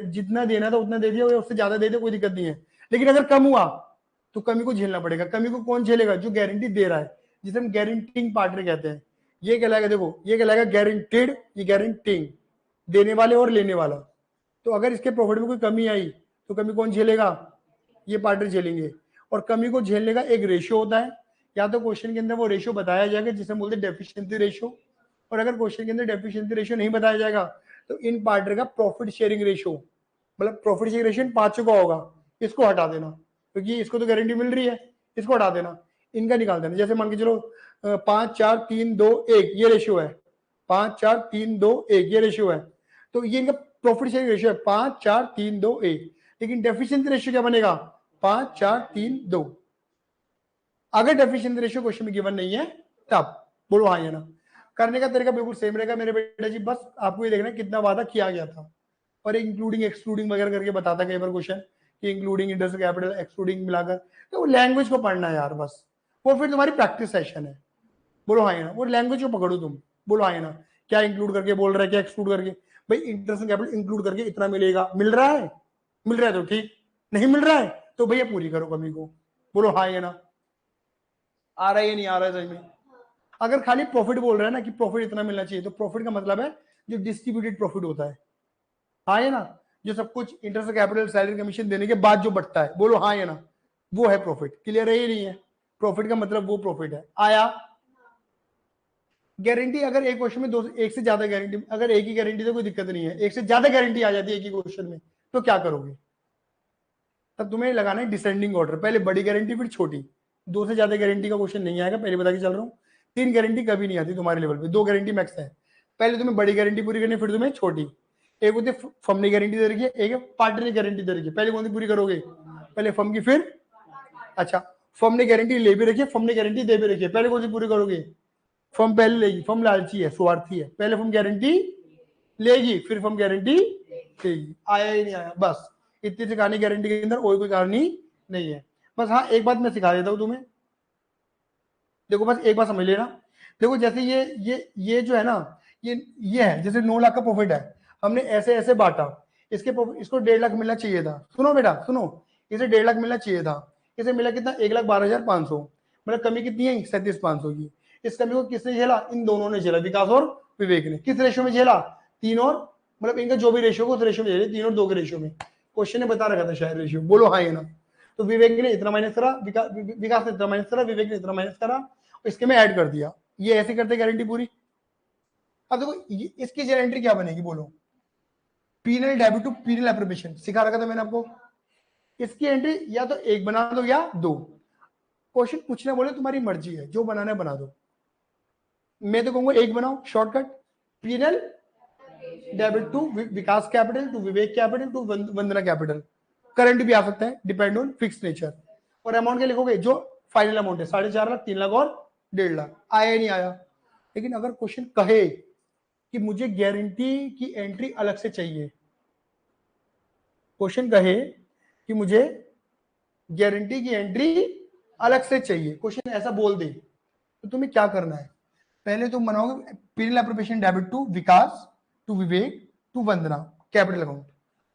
जितना देना था उतना दे दिया, उससे ज्यादा दे दिया कोई दिक्कत नहीं है। लेकिन अगर कम हुआ तो कमी को झेलना पड़ेगा। कमी को कौन झेलेगा, जो गारंटी दे रहा है, जिसे हम गारंटिंग पार्टनर कहते हैं। ये कहलाएगा, देखो ये कहलाएगा गारंटेड, ये गारंटिंग, देने वाले और लेने वाला। तो अगर इसके प्रॉफिट में कोई कमी आई तो कमी कौन झेलेगा, ये पार्टनर झेलेंगे। और कमी को झेलने का एक रेशियो होता है, या तो क्वेश्चन के अंदर वो रेशियो बताया जाएगा जिसे हम बोलते हैं डेफिशिएंसी रेशियो, और अगर क्वेश्चन के अंदर डेफिशिएंसी रेशियो नहीं बताया जाएगा तो इन पार्टनर का प्रॉफिट शेयरिंग रेशियो, मतलब प्रॉफिट शेयरिंग रेशियो 5 का होगा, इसको हटा देना क्योंकि इसको तो गारंटी मिल रही है, इसको हटा देना, इनका निकाल देना। जैसे मान के चलो 5 4 3 2 1 ये रेशियो है, 5 4 3 2 1 ये रेशियो है, तो ये इनका प्रॉफिट शेयरिंग रेशियो है 5 4 3 2 1। लेकिन डेफिशिएंसी रेशियो क्या बनेगा, 5 4 3 2। अगर डेफिशिएंसी रेशियो क्वेश्चन में गिवन नहीं है तब, बोलो हाँ या ना। करने का तरीका बिल्कुल सेम रहेगा मेरे बेटा जी, बस आपको ये देखना कितना वादा किया गया था, और इंक्लूडिंग एक्सक्लूडिंग वगैरह करके बताता कई बार क्वेश्चन कि इंक्लूडिंग इंटरेस्ट कैपिटल एक्सक्लूडिंग मिलाकर, तो वो लैंग्वेज को पढ़ना है यार बस, वो फिर तुम्हारी प्रैक्टिस सेशन है। बोलो हाँ या ना, वो लैंग्वेज को पकड़ो तुम, बोलो हाँ या ना, क्या इंक्लूड करके बोल रहा है, क्या एक्सक्लूड करके। भाई इंटरेस्ट कैपिटल इंक्लूड करके इतना मिलेगा, मिल रहा है, मिल रहा है तो ठीक, नहीं मिल रहा है तो भैया पूरी करो कमी को। बोलो हाँ या ना, आ रहा है या नहीं आ रहा है सही में। अगर खाली प्रॉफिट बोल रहा है ना कि प्रॉफिट इतना मिलना चाहिए, तो प्रॉफिट का मतलब है जो डिस्ट्रीब्यूटेड प्रॉफिट होता है, हाँ या ना, जो सब कुछ इंटरेस्ट कैपिटल सैलरी कमीशन देने के बाद जो बढ़ता है, बोलो हाँ या ना, वो है प्रॉफिट। क्लियर है ये नहीं है, प्रॉफिट का मतलब वो प्रॉफिट है। आया, गारंटी अगर एक क्वेश्चन में दो एक से ज्यादा गारंटी, अगर एक ही गारंटी तो कोई दिक्कत नहीं है, एक से ज्यादा गारंटी आ जाती है एक ही क्वेश्चन में, तो क्या करोगे, तब तुम्हें लगाना है डिसेंडिंग ऑर्डर, पहले बड़ी गारंटी फिर छोटी। 2 से ज्यादा गारंटी का क्वेश्चन नहीं आएगा, पहले बता के चल रहा हूँ। 3 गारंटी कभी नहीं आती तुम्हारे लेवल पे, 2 गारंटी मैक्स है। पहले तुम्हें बड़ी गारंटी पूरी करनी, फिर तुम्हें छोटी। एक होती है फर्म ने गारंटी दे रखी है, एक है पार्टनर ने गारंटी दे रखी है, पहले कौन सी पूरी करोगे, पहले फर्म की फिर, अच्छा फर्म ने गारंटी ले भी रखी है, फर्म ने गारंटी दे भी रखी है, पहले कौन सी पूरी करोगे, फर्म पहले लेगी, फर्म लालची है स्वार्थी है, पहले फर्म गारंटी लेगी फिर फर्म गारंटी देगी। आया ही नहीं आया, बस इतनी सी कहानी, गारंटी के अंदर और कोई कहानी नहीं है। बस हाँ एक बात मैं सिखा देता हूँ तुम्हें, देखो बस एक बात समझ लेना। देखो जैसे ये जो है ना, ये है जैसे 9 लाख का प्रॉफिट है, हमने ऐसे ऐसे बांटा, इसको 1.5 लाख मिलना चाहिए था, सुनो बेटा सुनो, इसे 1.5 लाख मिलना चाहिए था, इसे मिला कितना, 1,12,500, मतलब कमी कितनी है 37,500 की। इस कमी को किसने झेला, इन दोनों ने झेला, विकास और विवेक ने। किस रेशियो में झेला, 3 और, मतलब इनका जो भी रेशियो हो उस रेशियो में झेले, 3 और 2 के रेशियो में। क्वेश्चन ने बता रखा था शायद रेशियो, बोलो हाँ या ना। तो विवेक ने इतना माइनस करा, विकास ने इतना माइनस करा, विवेक ने इतना माइनस करा, इसके में ऐड कर दिया, ये ऐसे करते गारंटी पूरी। अब देखो इसकी जनरल एंट्री क्या बनेगी बोलो, P&L debit to P&L appropriation सिखा रखा था मैंने आपको। इसकी एंट्री या तो एक बना दो या दो, क्वेश्चन पूछने बोले तुम्हारी मर्जी है, जो बनाना है बना दो। मैं तो कहूंगा एक बनाओ shortcut, P&L debit to Vikas capital to Vivek capital to Vandana capital. Current भी आ सकता है, डिपेंड ऑन फिक्स नेचर। और अमाउंट क्या लिखोगे, जो फाइनल अमाउंट है 4.5 लाख, 3 लाख और 1.5 लाख। आया नहीं आया। लेकिन अगर क्वेश्चन कहे कि मुझे गारंटी की एंट्री अलग से चाहिए, क्वेश्चन कहे कि मुझे गारंटी की एंट्री अलग से चाहिए, क्वेश्चन ऐसा बोल दे, तो तुम्हें क्या करना है, पहले तुम बनाओगे P&L appropriation debit to Vikas to Vivek to Vandana capital account.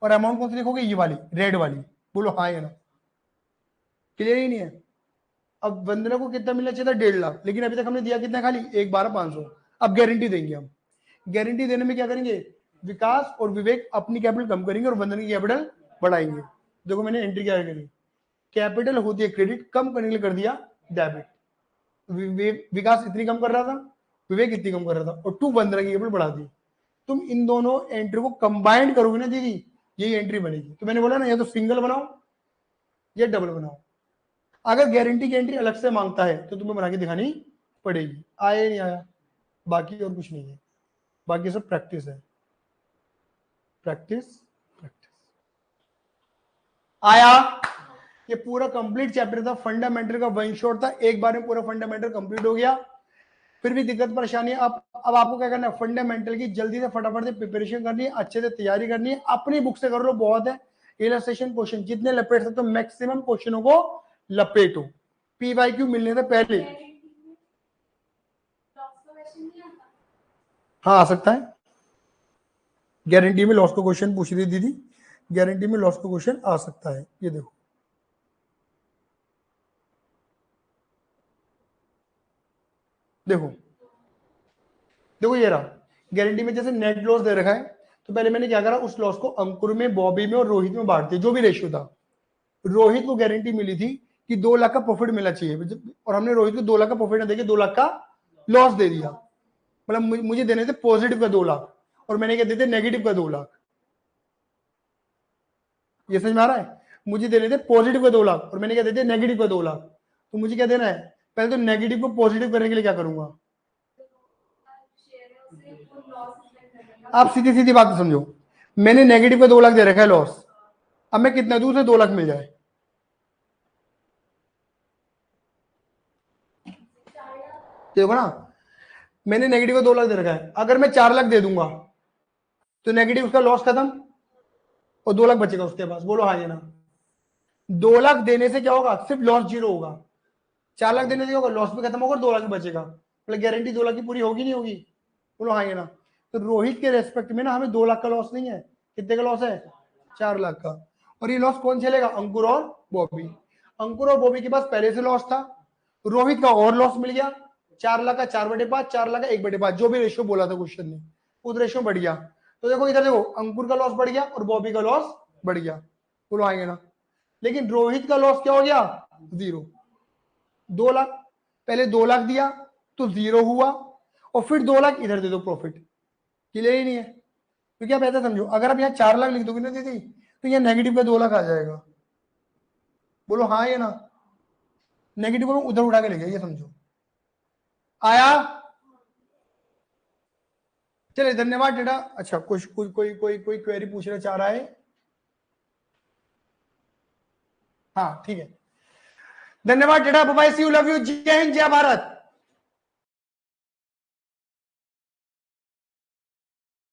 और अमाउंट कौन सी लिखोगे, ये वाली रेड वाली। बोलो हाँ या ना, क्लियर ही नहीं है। अब वंदना को कितना मिलना चाहिए था, 1.5 लाख, लेकिन अभी तक हमने दिया कितना, खाली 1,12,500। अब गारंटी देंगे हम। गारंटी देने में क्या करेंगे, विकास और विवेक अपनी कैपिटल कम करेंगे और वंदना की कैपिटल बढ़ाएंगे। देखो मैंने एंट्री क्या करी, कैपिटल होती है क्रेडिट, कम करने के लिए कर दिया डेबिट। विकास इतनी कम कर रहा था, विवेक इतनी कम कर रहा था, और टू वंदना की कैपिटल बढ़ा दी। तुम इन दोनों एंट्री को कंबाइंड करोगे ना दीदी, यही एंट्री बनेगी। तो मैंने बोला ना, या तो सिंगल बनाओ या डबल बनाओ। अगर गारंटी की एंट्री अलग से मांगता है तो तुम्हें बना के दिखानी पड़ेगी। आया नहीं आया, बाकी और कुछ नहीं है, बाकी सब प्रैक्टिस है, प्रैक्टिस प्रैक्टिस। आया, ये पूरा कंप्लीट चैप्टर था, फंडामेंटल का वन शॉट था, एक बार में पूरा फंडामेंटल कंप्लीट हो गया। फिर भी दिक्कत परेशानी है, अब आपको क्या करना है, फंडामेंटल की जल्दी से फटाफट से प्रिपरेशन करनी है, अच्छे से तैयारी करनी है, अपनी बुक से कर लो, बहुत है। इलस्ट्रेशन क्वेश्चन जितने लपेट सकते हो मैक्सिमम क्वेश्चनों को लपेटो, पीवाईक्यू मिलने से पहले। हाँ आ सकता है, गारंटी में लॉस का क्वेश्चन पूछ रही दीदी, गारंटी में लॉस का क्वेश्चन आ सकता है। ये देखो देखो देखो ये रहा, गारंटी में जैसे नेट लॉस दे रखा है, तो पहले मैंने क्या करा, उस लॉस को अंकुर में, बॉबी में और रोहित में बांट दिया, जो भी रेशियो था। रोहित को गारंटी मिली थी कि 2 लाख का प्रॉफिट मिलना चाहिए, और हमने रोहित को 2 लाख का प्रॉफिट ना देके 2 लाख का लॉस दे दिया। मतलब मुझे देने थे पॉजिटिव का 2 लाख, और मैंने क्या देते नेगेटिव का 2 लाख। ये समझ में आ रहा है, मुझे देने थे पॉजिटिव का 2 लाख, और मैंने क्या देते नेगेटिव का 2 लाख। तो मुझे क्या देना है, पहले तो नेगेटिव को पॉजिटिव करने के लिए क्या करूंगा, आप सीधी सीधी बात समझो, मैंने नेगेटिव का 2 लाख दे रखा है लॉस, अब मैं कितना दूर से 2 लाख मिल जाए, देखो ना, मैंने नेगेटिव का 2 लाख दे रखा है, अगर मैं 4 लाख दे दूंगा तो नेगेटिव उसका लॉस खत्म और 2 लाख बचेगा उसके पास। बोलो हाँ या ना। 2 लाख देने से क्या होगा, सिर्फ लॉस 0 होगा, 4 लाख देने से होगा, लॉस भी खत्म होगा और 2 लाख बचेगा, मतलब गारंटी 2 लाख की पूरी होगी नहीं होगी। बोलो हाँ या ना। तो रोहित के रेस्पेक्ट में ना हमें 2 लाख का लॉस नहीं है, कितने का लॉस है, 4 लाख का। और ये लॉस कौन झेलेगा, अंकुर और बॉबी। अंकुर और बॉबी के पास पहले से लॉस था, रोहित का और लॉस मिल गया, 4 लाख का 4/5, 4 लाख का 1/5, जो भी रेशियो बोला था क्वेश्चन ने, उस रेशियो बढ़ गया। तो देखो इधर देखो, अंकुर का लॉस बढ़ गया और बॉबी का लॉस बढ़ गया। बोलो आएंगे ना। लेकिन रोहित का लॉस क्या हो गया, 0। 2 लाख, पहले 2 लाख दिया तो 0 हुआ, और फिर 2 लाख इधर दे दो प्रॉफिट, क्लियर ही नहीं है। तो क्या बेहतर समझो, अगर आप यहाँ 4 लाख लिख दोगे ना दीदी, तो यहाँ नेगेटिव का 2 लाख आ जाएगा। बोलो हाँ या ना, नेगेटिव को उधर उठा के ले गया, ये समझो। आया, चलिए धन्यवाद डेटा। अच्छा कुछ कोई क्वेरी पूछना चाह रहा है, हाँ ठीक है, धन्यवाद डेटा, bye see you, love you, जय हिंद जय भारत।